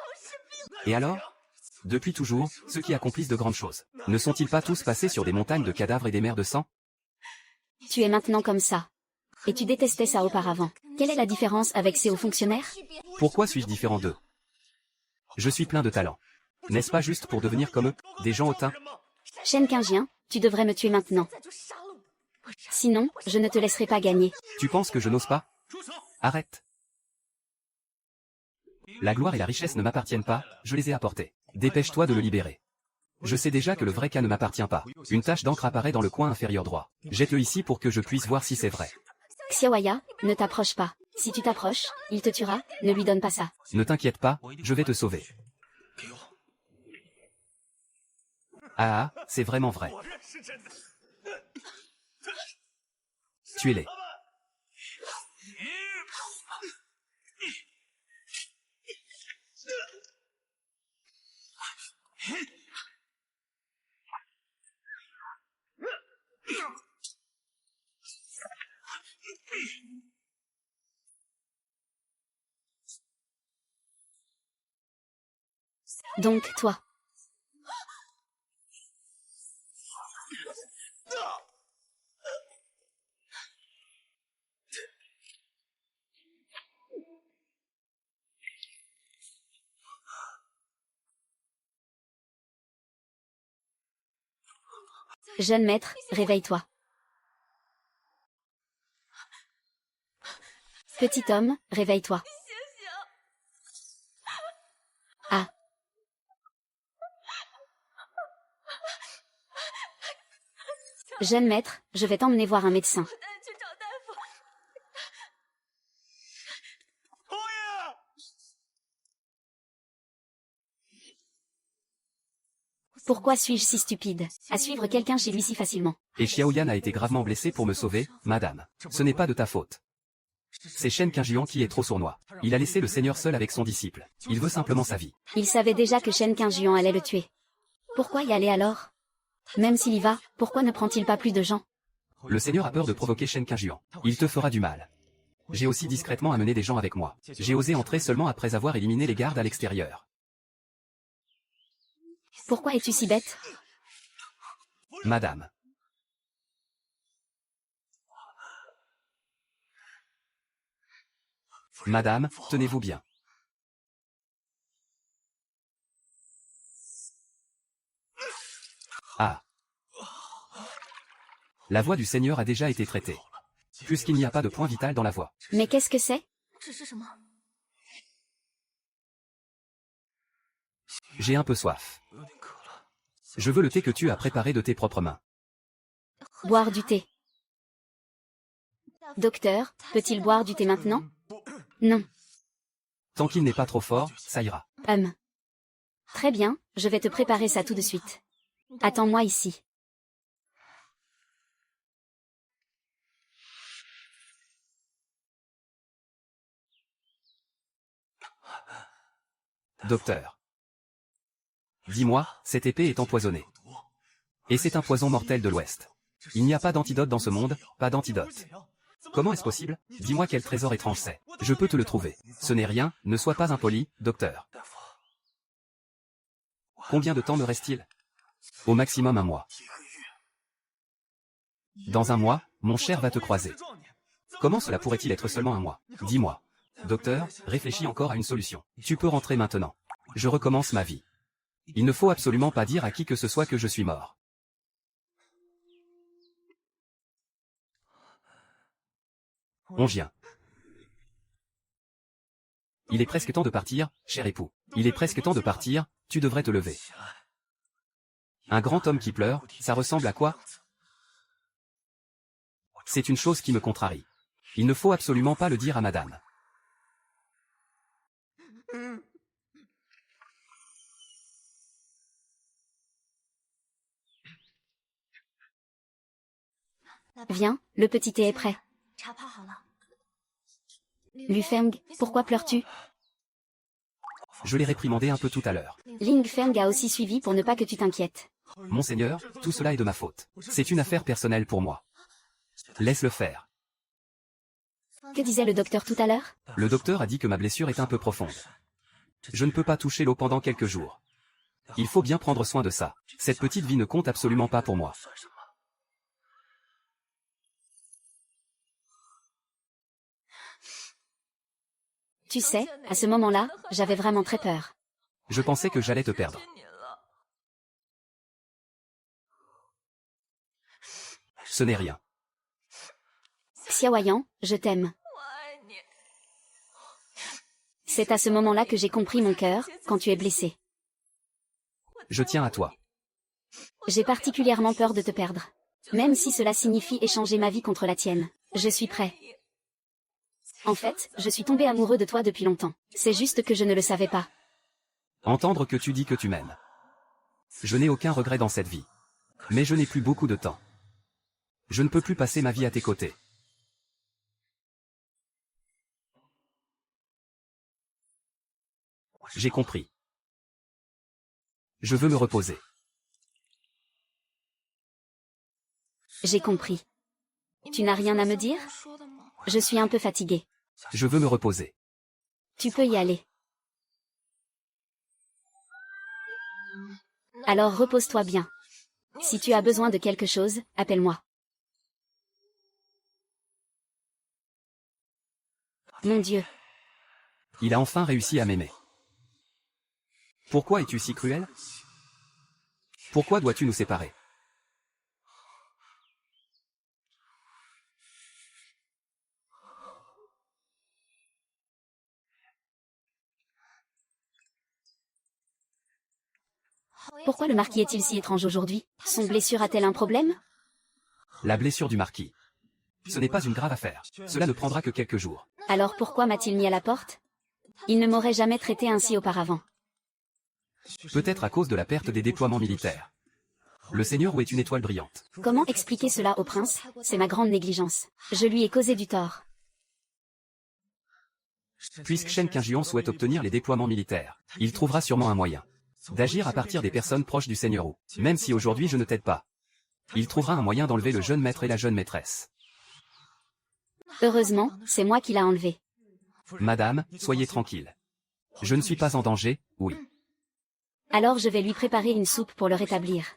Et alors? Depuis toujours, ceux qui accomplissent de grandes choses, ne sont-ils pas tous passés sur des montagnes de cadavres et des mers de sang? Tu es maintenant comme ça. Et tu détestais ça auparavant. Quelle est la différence avec ces hauts fonctionnaires? Pourquoi suis-je différent d'eux? Je suis plein de talent. N'est-ce pas juste pour devenir comme eux, des gens hautains? Shen Qianyuan, tu devrais me tuer maintenant. Sinon, je ne te laisserai pas gagner. Tu penses que je n'ose pas? Arrête. La gloire et la richesse ne m'appartiennent pas, je les ai apportées. Dépêche-toi de le libérer. Je sais déjà que le vrai cas ne m'appartient pas. Une tache d'encre apparaît dans le coin inférieur droit. Jette-le ici pour que je puisse voir si c'est vrai. Xiaoya, ne t'approche pas. Si tu t'approches, il te tuera, ne lui donne pas ça. Ne t'inquiète pas, je vais te sauver. Ah, c'est vraiment vrai. Tuez-les. Donc, toi. Jeune maître, réveille-toi. Petit homme, réveille-toi. Ah. Jeune maître, je vais t'emmener voir un médecin. Pourquoi suis-je si stupide à suivre quelqu'un chez lui si facilement? Et Xiaoyan a été gravement blessé pour me sauver, madame. Ce n'est pas de ta faute. C'est Shen Qingjian qui est trop sournois. Il a laissé le seigneur seul avec son disciple. Il veut simplement sa vie. Il savait déjà que Shen Qingjian allait le tuer. Pourquoi y aller alors? Même s'il y va, pourquoi ne prend-il pas plus de gens? Le seigneur a peur de provoquer Shen Qingjian. Il te fera du mal. J'ai aussi discrètement amené des gens avec moi. J'ai osé entrer seulement après avoir éliminé les gardes à l'extérieur. Pourquoi es-tu si bête? Madame. Madame, tenez-vous bien. Ah. La voix du Seigneur a déjà été traitée. Puisqu'il n'y a pas de point vital dans la voix. Mais qu'est-ce que c'est? J'ai un peu soif. Je veux le thé que tu as préparé de tes propres mains. Boire du thé. Docteur, peut-il boire du thé maintenant? Non. Tant qu'il n'est pas trop fort, ça ira. Très bien, je vais te préparer ça tout de suite. Attends-moi ici. Docteur. Dis-moi, cette épée est empoisonnée. Et c'est un poison mortel de l'Ouest. Il n'y a pas d'antidote dans ce monde, pas d'antidote. Comment est-ce possible? Dis-moi quel trésor étrange c'est. Je peux te le trouver. Ce n'est rien, ne sois pas impoli, docteur. Combien de temps me reste-t-il? Au maximum un mois. Dans un mois, mon cher va te croiser. Comment cela pourrait-il être seulement un mois? Dis-moi. Docteur, réfléchis encore à une solution. Tu peux rentrer maintenant. Je recommence ma vie. Il ne faut absolument pas dire à qui que ce soit que je suis mort. Ongien. Il est presque temps de partir, cher époux. Il est presque temps de partir, tu devrais te lever. Un grand homme qui pleure, ça ressemble à quoi? C'est une chose qui me contrarie. Il ne faut absolument pas le dire à madame. Viens, le petit thé est prêt. Lu Feng, pourquoi pleures-tu? Je l'ai réprimandé un peu tout à l'heure. Ling Feng a aussi suivi pour ne pas que tu t'inquiètes. Monseigneur, tout cela est de ma faute. C'est une affaire personnelle pour moi. Laisse-le faire. Que disait le docteur tout à l'heure? Le docteur a dit que ma blessure est un peu profonde. Je ne peux pas toucher l'eau pendant quelques jours. Il faut bien prendre soin de ça. Cette petite vie ne compte absolument pas pour moi. Tu sais, à ce moment-là, j'avais vraiment très peur. Je pensais que j'allais te perdre. Ce n'est rien. Xiaoyan, je t'aime. C'est à ce moment-là que j'ai compris mon cœur, quand tu es blessé. Je tiens à toi. J'ai particulièrement peur de te perdre. Même si cela signifie échanger ma vie contre la tienne. Je suis prêt. En fait, je suis tombé amoureux de toi depuis longtemps. C'est juste que je ne le savais pas. Entendre que tu dis que tu m'aimes. Je n'ai aucun regret dans cette vie. Mais je n'ai plus beaucoup de temps. Je ne peux plus passer ma vie à tes côtés. J'ai compris. Je veux me reposer. J'ai compris. Tu n'as rien à me dire? Je suis un peu fatiguée. Je veux me reposer. Tu peux y aller. Alors repose-toi bien. Si tu as besoin de quelque chose, appelle-moi. Mon Dieu. Il a enfin réussi à m'aimer. Pourquoi es-tu si cruel? Pourquoi dois-tu nous séparer? Pourquoi le marquis est-il si étrange aujourd'hui? Son blessure a-t-elle un problème? La blessure du marquis. Ce n'est pas une grave affaire. Cela ne prendra que quelques jours. Alors pourquoi m'a-t-il mis à la porte? Il ne m'aurait jamais traité ainsi auparavant. Peut-être à cause de la perte des déploiements militaires. Le Seigneur est une étoile brillante. Comment expliquer cela au prince? C'est ma grande négligence. Je lui ai causé du tort. Puisque Shen Qingjian souhaite obtenir les déploiements militaires, il trouvera sûrement un moyen d'agir à partir des personnes proches du Seigneur Wu. Même si aujourd'hui je ne t'aide pas, il trouvera un moyen d'enlever le jeune maître et la jeune maîtresse. Heureusement, c'est moi qui l'a enlevé. Madame, soyez tranquille. Je ne suis pas en danger, oui. Alors je vais lui préparer une soupe pour le rétablir.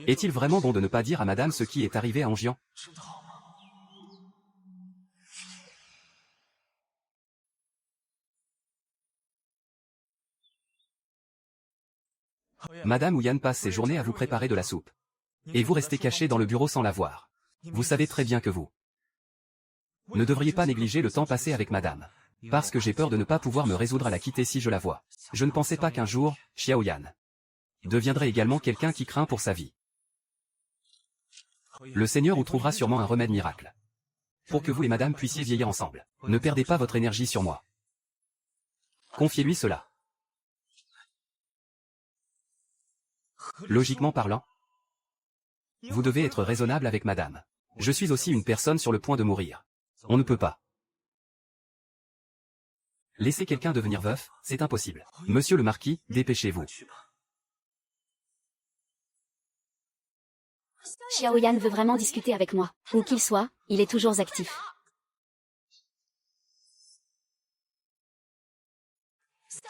Est-il vraiment bon de ne pas dire à madame ce qui est arrivé à Anjian? Madame Ouyan passe ses journées à vous préparer de la soupe. Et vous restez caché dans le bureau sans la voir. Vous savez très bien que vous ne devriez pas négliger le temps passé avec madame. Parce que j'ai peur de ne pas pouvoir me résoudre à la quitter si je la vois. Je ne pensais pas qu'un jour, Xiaoyan deviendrait également quelqu'un qui craint pour sa vie. Le Seigneur vous trouvera sûrement un remède miracle. Pour que vous et madame puissiez vieillir ensemble. Ne perdez pas votre énergie sur moi. Confiez-lui cela. Logiquement parlant, vous devez être raisonnable avec madame. Je suis aussi une personne sur le point de mourir. On ne peut pas laisser quelqu'un devenir veuf, c'est impossible. Monsieur le marquis, dépêchez-vous. Xiaoyan veut vraiment discuter avec moi. Où qu'il soit, il est toujours actif.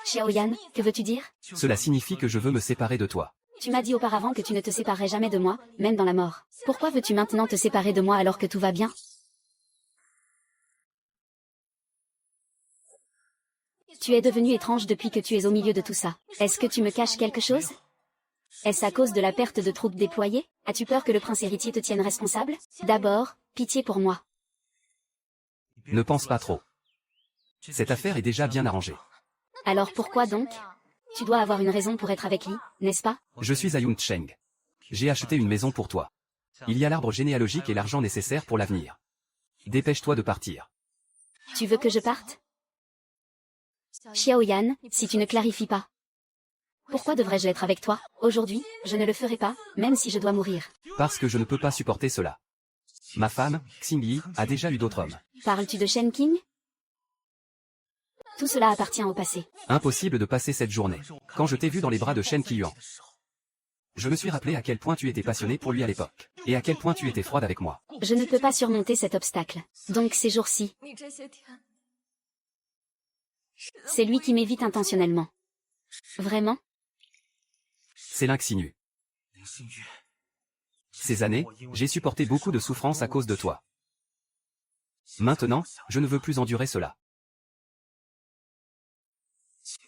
Xiaoyan, que veux-tu dire? Cela signifie que je veux me séparer de toi. Tu m'as dit auparavant que tu ne te séparerais jamais de moi, même dans la mort. Pourquoi veux-tu maintenant te séparer de moi alors que tout va bien? Tu es devenu étrange depuis que tu es au milieu de tout ça. Est-ce que tu me caches quelque chose? Est-ce à cause de la perte de troupes déployées? As-tu peur que le prince héritier te tienne responsable? D'abord, pitié pour moi. Ne pense pas trop. Cette affaire est déjà bien arrangée. Alors pourquoi donc? Tu dois avoir une raison pour être avec lui, n'est-ce pas? Je suis Ayun Cheng. J'ai acheté une maison pour toi. Il y a l'arbre généalogique et l'argent nécessaire pour l'avenir. Dépêche-toi de partir. Tu veux que je parte? Xiaoyan, si tu ne clarifies pas. Pourquoi devrais-je être avec toi? Aujourd'hui, je ne le ferai pas, même si je dois mourir. Parce que je ne peux pas supporter cela. Ma femme, Xingyi, a déjà eu d'autres hommes. Parles-tu de Shen Qing? Tout cela appartient au passé. Impossible de passer cette journée. Quand je t'ai vu dans les bras de Shen Qiyuan, je me suis rappelé à quel point tu étais passionné pour lui à l'époque. Et à quel point tu étais froide avec moi. Je ne peux pas surmonter cet obstacle. Donc ces jours-ci, c'est lui qui m'évite intentionnellement. Vraiment? C'est l'inxinu. Ces années, j'ai supporté beaucoup de souffrances à cause de toi. Maintenant, je ne veux plus endurer cela.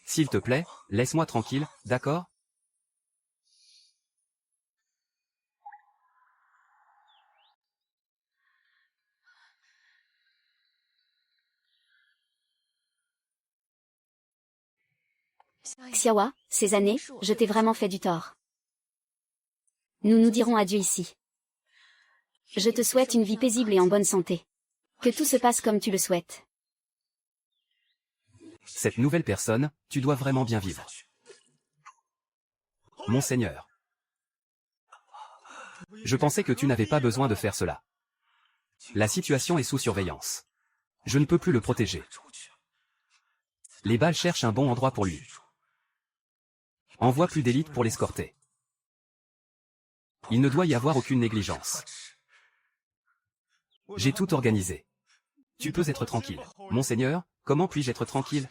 S'il te plaît, laisse-moi tranquille, d'accord? Xiaowa, ces années, je t'ai vraiment fait du tort. Nous nous dirons adieu ici. Je te souhaite une vie paisible et en bonne santé. Que tout se passe comme tu le souhaites. Cette nouvelle personne, tu dois vraiment bien vivre. Monseigneur. Je pensais que tu n'avais pas besoin de faire cela. La situation est sous surveillance. Je ne peux plus le protéger. Les balles cherchent un bon endroit pour lui. Envoie plus d'élite pour l'escorter. Il ne doit y avoir aucune négligence. J'ai tout organisé. Tu peux être tranquille. Monseigneur, comment puis-je être tranquille?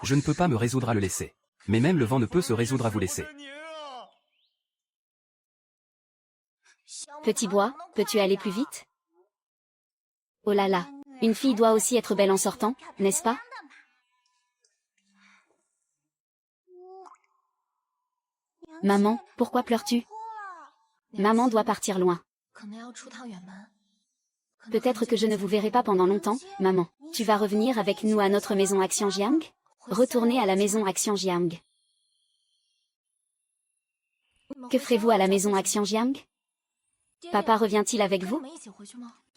Je ne peux pas me résoudre à le laisser. Mais même le vent ne peut se résoudre à vous laisser. Petit bois, peux-tu aller plus vite? Oh là là, une fille doit aussi être belle en sortant, n'est-ce pas? Maman, pourquoi pleures-tu? Maman doit partir loin. Peut-être que je ne vous verrai pas pendant longtemps, maman. Tu vas revenir avec nous à notre maison à Xianjiang? Retournez à la maison à Xianjiang. Que ferez-vous à la maison à Xianjiang? Papa revient-il avec vous?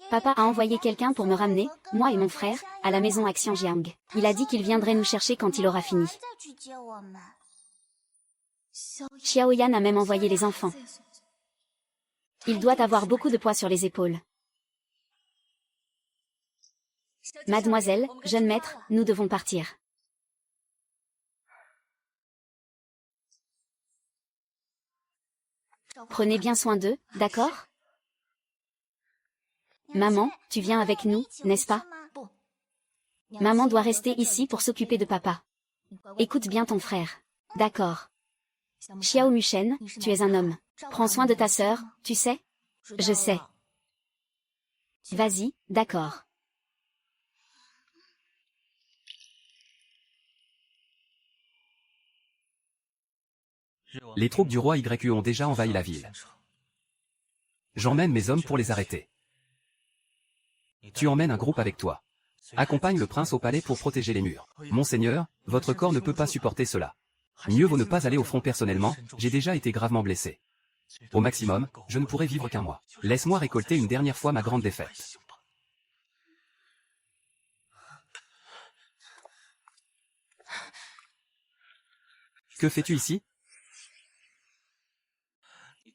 Papa a envoyé quelqu'un pour me ramener, moi et mon frère, à la maison à Xianjiang. Il a dit qu'il viendrait nous chercher quand il aura fini. Xiaoyan a même envoyé les enfants. Il doit avoir beaucoup de poids sur les épaules. Mademoiselle, jeune maître, nous devons partir. Prenez bien soin d'eux, d'accord? Maman, tu viens avec nous, n'est-ce pas? Maman doit rester ici pour s'occuper de papa. Écoute bien ton frère. D'accord. Xiao Mushen, tu es un homme. Prends soin de ta sœur, tu sais? Je sais. Vas-y, d'accord. Les troupes du roi YU ont déjà envahi la ville. J'emmène mes hommes pour les arrêter. Tu emmènes un groupe avec toi. Accompagne le prince au palais pour protéger les murs. Monseigneur, votre corps ne peut pas supporter cela. Mieux vaut ne pas aller au front personnellement, j'ai déjà été gravement blessé. Au maximum, je ne pourrai vivre qu'un mois. Laisse-moi récolter une dernière fois ma grande défaite. Que fais-tu ici?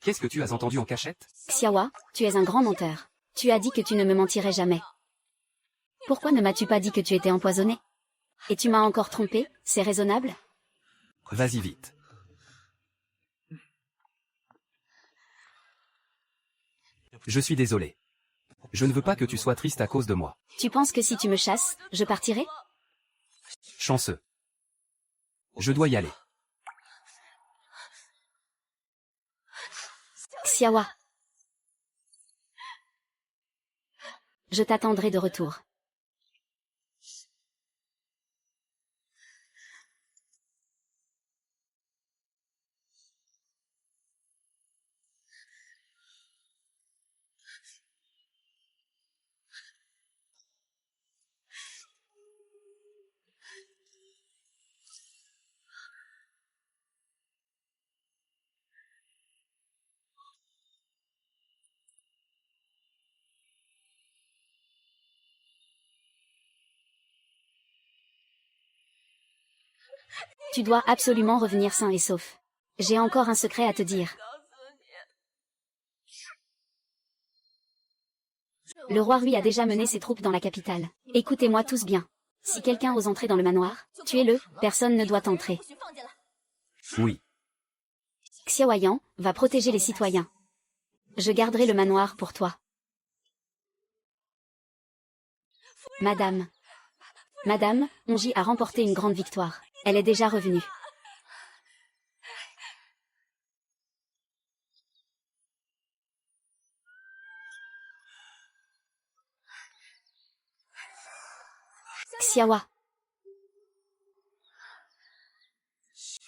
Qu'est-ce que tu as entendu en cachette? Xiaowa, tu es un grand menteur. Tu as dit que tu ne me mentirais jamais. Pourquoi ne m'as-tu pas dit que tu étais empoisonné? Et tu m'as encore trompé, c'est raisonnable? Vas-y vite. Je suis désolé. Je ne veux pas que tu sois triste à cause de moi. Tu penses que si tu me chasses, je partirai? Chanceux. Je dois y aller. Xiaowa. Je t'attendrai de retour. Tu dois absolument revenir sain et sauf. J'ai encore un secret à te dire. Le roi Rui a déjà mené ses troupes dans la capitale. Écoutez-moi tous bien. Si quelqu'un ose entrer dans le manoir, tuez-le, personne ne doit entrer. Oui. Xiaoyan va protéger les citoyens. Je garderai le manoir pour toi. Madame. Madame, Onji a remporté une grande victoire. Elle est déjà revenue. Xiaowa.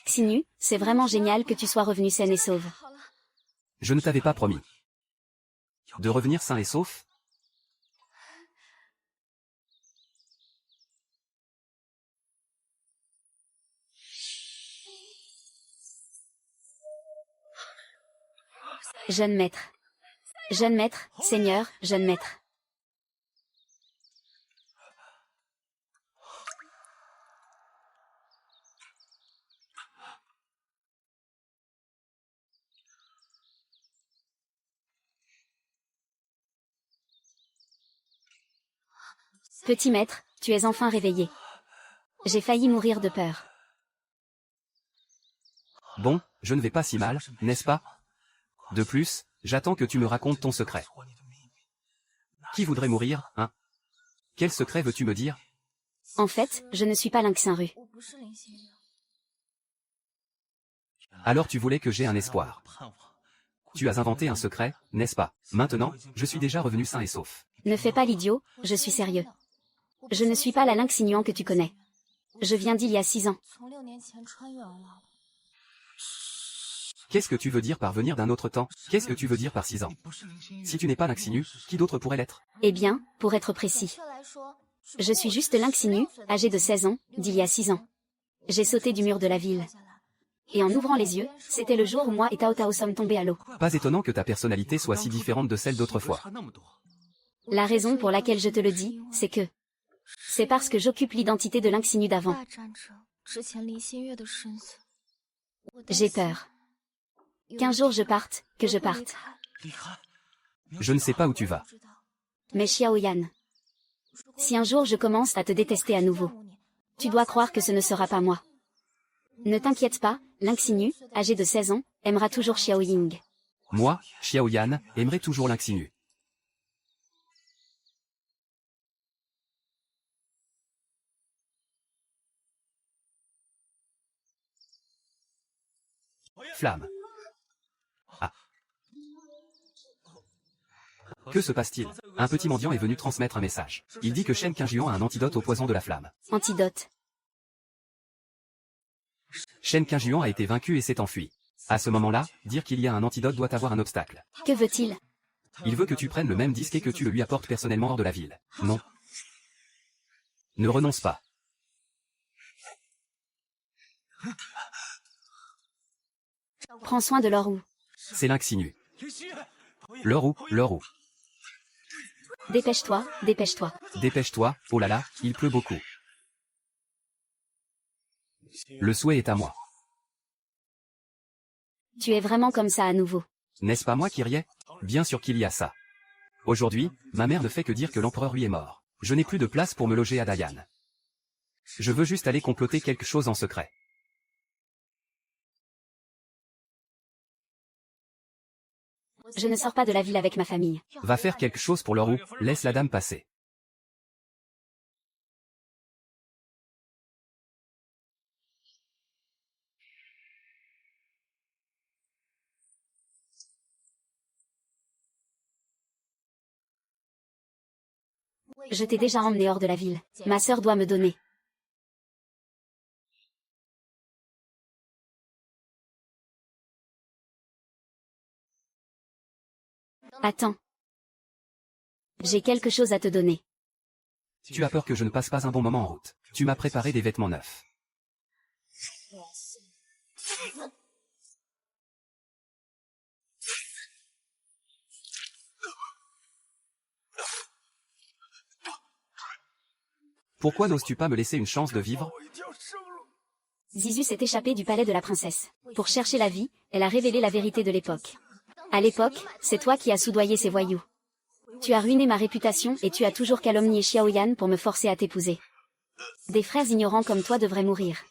Xinu, c'est vraiment génial que tu sois revenu saine et sauve. Je ne t'avais pas promis. De revenir sain et sauf? Jeune maître. Jeune maître, Seigneur, jeune maître. Petit maître, tu es enfin réveillé. J'ai failli mourir de peur. Bon, je ne vais pas si mal, n'est-ce pas? De plus, j'attends que tu me racontes ton secret. Qui voudrait mourir, hein? Quel secret veux-tu me dire? En fait, je ne suis pas Lynx Saint-Rue. Alors tu voulais que j'aie un espoir. Tu as inventé un secret, n'est-ce pas? Maintenant, je suis déjà revenu sain et sauf. Ne fais pas l'idiot, je suis sérieux. Je ne suis pas la Lynx Ignuan que tu connais. Je viens d'il y a 6 ans. Qu'est-ce que tu veux dire par venir d'un autre temps? Qu'est-ce que tu veux dire par 6 ans? Si tu n'es pas Lynx Inu, qui d'autre pourrait l'être? Eh bien, pour être précis. Je suis juste Lynx Inu, âgé de 16 ans, d'il y a 6 ans. J'ai sauté du mur de la ville. Et en ouvrant les yeux, c'était le jour où moi et Tao Tao sommes tombés à l'eau. Pas étonnant que ta personnalité soit si différente de celle d'autrefois. La raison pour laquelle je te le dis, c'est que... C'est parce que j'occupe l'identité de Lynx Inu d'avant. J'ai peur. Qu'un jour je parte, que je parte. Je ne sais pas où tu vas. Mais Xiaoyan, si un jour je commence à te détester à nouveau, tu dois croire que ce ne sera pas moi. Ne t'inquiète pas, Lynx Inu, âgé de 16 ans, aimera toujours Xiao Ying. Moi, Xiaoyan, aimerais toujours Lynx Inu. Flamme. Ah. Que se passe-t-il? Un petit mendiant est venu transmettre un message. Il dit que Shen Qingjuan a un antidote au poison de la flamme. Antidote. Shen Qingjuan a été vaincu et s'est enfui. À ce moment-là, dire qu'il y a un antidote doit avoir un obstacle. Que veut-il? Il veut que tu prennes le même disque et que tu le lui apportes personnellement hors de la ville. Non. Ne renonce pas. Prends soin de Lorou. C'est Lynx Inu. Lorou. Dépêche-toi, dépêche-toi. Dépêche-toi, oh là là, il pleut beaucoup. Le souhait est à moi. Tu es vraiment comme ça à nouveau. N'est-ce pas moi qui riais? Bien sûr qu'il y a ça. Aujourd'hui, ma mère ne fait que dire que l'empereur lui est mort. Je n'ai plus de place pour me loger à Dayan. Je veux juste aller comploter quelque chose en secret. Je ne sors pas de la ville avec ma famille. Va faire quelque chose pour Lorou, laisse la dame passer. Je t'ai déjà emmené hors de la ville. Ma sœur doit me donner. Attends. J'ai quelque chose à te donner. Tu as peur que je ne passe pas un bon moment en route. Tu m'as préparé des vêtements neufs. Pourquoi n'oses-tu pas me laisser une chance de vivre? Zizu s'est échappée du palais de la princesse. Pour chercher la vie, elle a révélé la vérité de l'époque. À l'époque, c'est toi qui as soudoyé ces voyous. Tu as ruiné ma réputation et tu as toujours calomnié Xiaoyan pour me forcer à t'épouser. Des frères ignorants comme toi devraient mourir.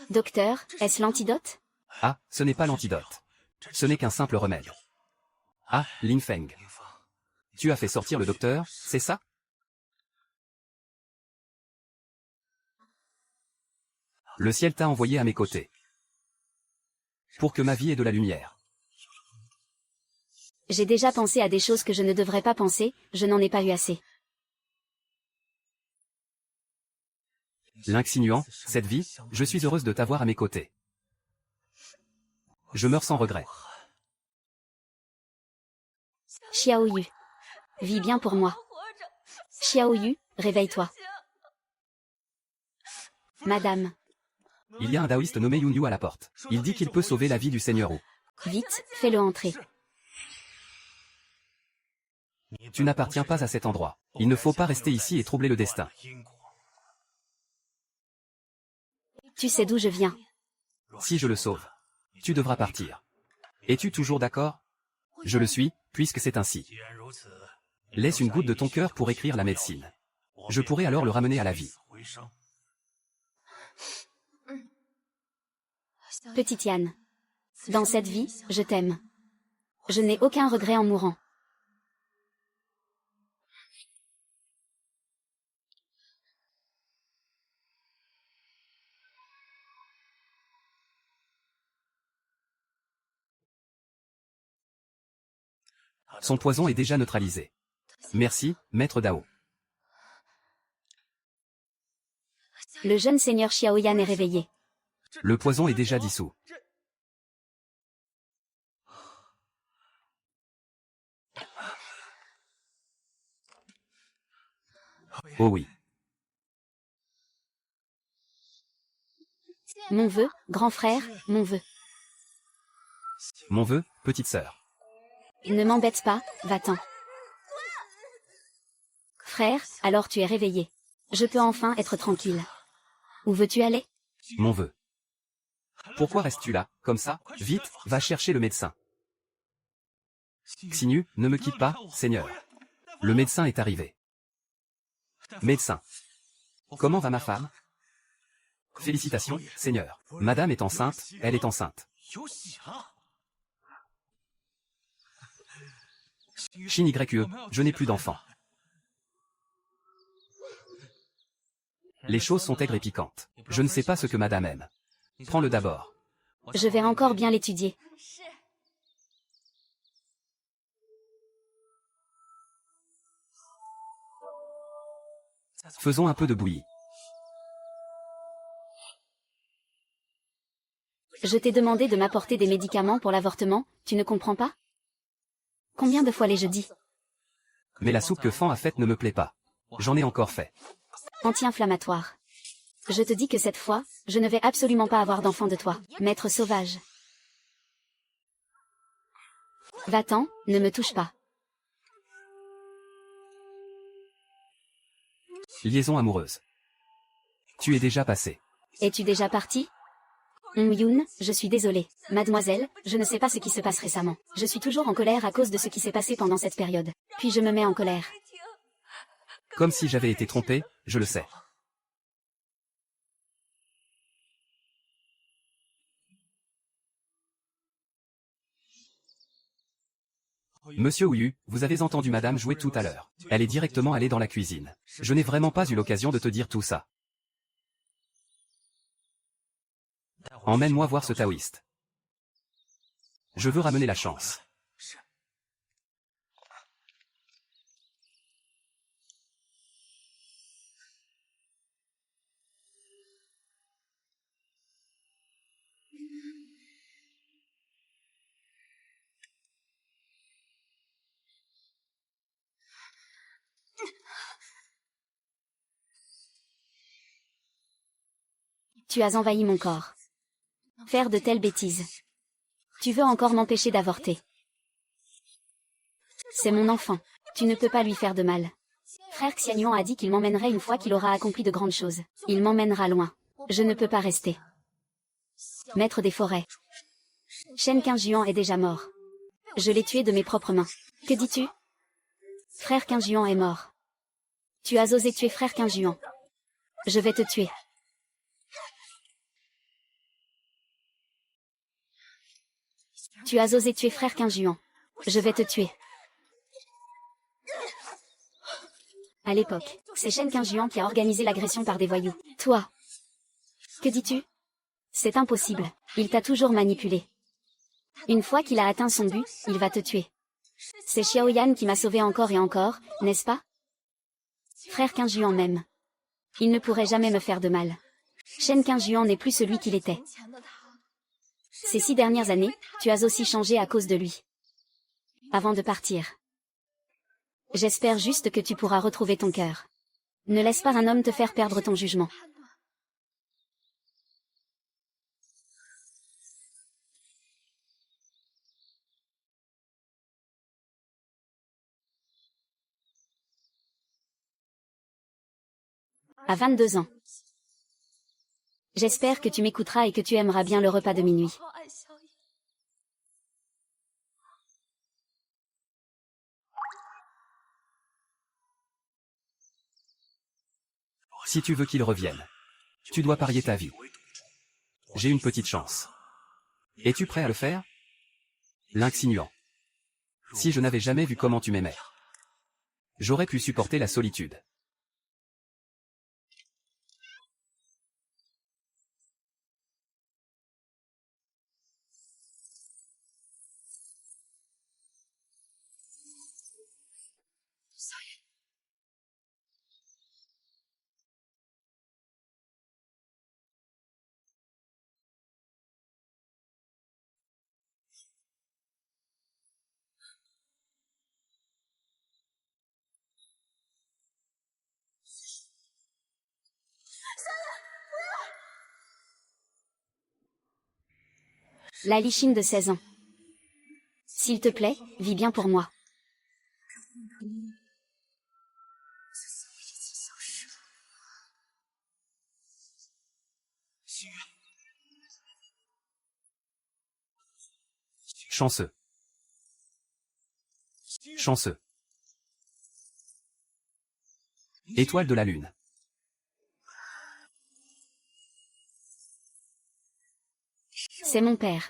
Docteur, est-ce l'antidote? Ah, ce n'est pas l'antidote. Ce n'est qu'un simple remède. Ah, Lin Feng. Tu as fait sortir le docteur, c'est ça? Le ciel t'a envoyé à mes côtés. Pour que ma vie ait de la lumière. J'ai déjà pensé à des choses que je ne devrais pas penser, je n'en ai pas eu assez. Lynx Inuan, cette vie, je suis heureuse de t'avoir à mes côtés. Je meurs sans regret. Xiaoyu. Vis bien pour moi. Xiaoyu, réveille-toi. Madame. Il y a un taoïste nommé Yun Yu à la porte. Il dit qu'il peut sauver la vie du seigneur Wu. Vite, fais-le entrer. Tu n'appartiens pas à cet endroit. Il ne faut pas rester ici et troubler le destin. Tu sais d'où je viens. Si je le sauve, tu devras partir. Es-tu toujours d'accord? Je le suis, puisque c'est ainsi. Laisse une goutte de ton cœur pour écrire la médecine. Je pourrai alors le ramener à la vie. Petite Yann. Dans cette vie, je t'aime. Je n'ai aucun regret en mourant. Son poison est déjà neutralisé. Merci, maître Dao. Le jeune seigneur Xiaoyan est réveillé. Le poison est déjà dissous. Oh oui. Mon vœu, grand frère, mon vœu. Mon vœu, petite sœur. Ne m'embête pas, va-t'en. Frère, alors tu es réveillé. Je peux enfin être tranquille. Où veux-tu aller? Mon vœu. Pourquoi restes-tu là, comme ça? Vite, va chercher le médecin. Xinyu, ne me quitte pas, Seigneur. Le médecin est arrivé. Médecin. Comment va ma femme? Félicitations, Seigneur. Madame est enceinte, elle est enceinte. Shin YE, je n'ai plus d'enfant. Les choses sont aigres et piquantes. Je ne sais pas ce que madame aime. Prends-le d'abord. Je vais encore bien l'étudier. Faisons un peu de bouillie. Je t'ai demandé de m'apporter des médicaments pour l'avortement, tu ne comprends pas? Combien de fois l'ai-je dit? Mais la soupe que Fan a faite ne me plaît pas. J'en ai encore fait. Anti-inflammatoire. Je te dis que cette fois, je ne vais absolument pas avoir d'enfant de toi, maître sauvage. Va-t'en, ne me touche pas. Liaison amoureuse. Tu es déjà passé. Es-tu déjà parti? Yoon, je suis désolée. Mademoiselle, je ne sais pas ce qui se passe récemment. Je suis toujours en colère à cause de ce qui s'est passé pendant cette période. Puis je me mets en colère. Comme si j'avais été trompé, je le sais. Monsieur Ouyu, vous avez entendu madame jouer tout à l'heure. Elle est directement allée dans la cuisine. Je n'ai vraiment pas eu l'occasion de te dire tout ça. Emmène-moi voir ce taoïste. Je veux ramener la chance. Tu as envahi mon corps. Faire de telles bêtises. Tu veux encore m'empêcher d'avorter. C'est mon enfant. Tu ne peux pas lui faire de mal. Frère Xianyuan a dit qu'il m'emmènerait une fois qu'il aura accompli de grandes choses. Il m'emmènera loin. Je ne peux pas rester. Maître des forêts. Shen Qingjuan est déjà mort. Je l'ai tué de mes propres mains. Que dis-tu? Frère Qingjuan est mort. Tu as osé tuer frère Qingjuan. Je vais te tuer. Tu as osé tuer frère Qingjuan. Je vais te tuer. À l'époque, c'est Shen Qingjuan qui a organisé l'agression par des voyous. Toi. Que dis-tu? C'est impossible. Il t'a toujours manipulé. Une fois qu'il a atteint son but, il va te tuer. C'est Xiaoyan qui m'a sauvé encore et encore, n'est-ce pas? Frère Qingjuan même. Il ne pourrait jamais me faire de mal. Shen Qingjuan n'est plus celui qu'il était. Ces 6 dernières années, tu as aussi changé à cause de lui. Avant de partir. J'espère juste que tu pourras retrouver ton cœur. Ne laisse pas un homme te faire perdre ton jugement. À 22 ans. J'espère que tu m'écouteras et que tu aimeras bien le repas de minuit. Si tu veux qu'il revienne, tu dois parier ta vie. J'ai une petite chance. Es-tu prêt à le faire? L'insinuant. Si je n'avais jamais vu comment tu m'aimais, j'aurais pu supporter la solitude. La Lichine de 16 ans. S'il te plaît, vis bien pour moi. Chanceux. Chanceux. Étoile de la lune. C'est mon père.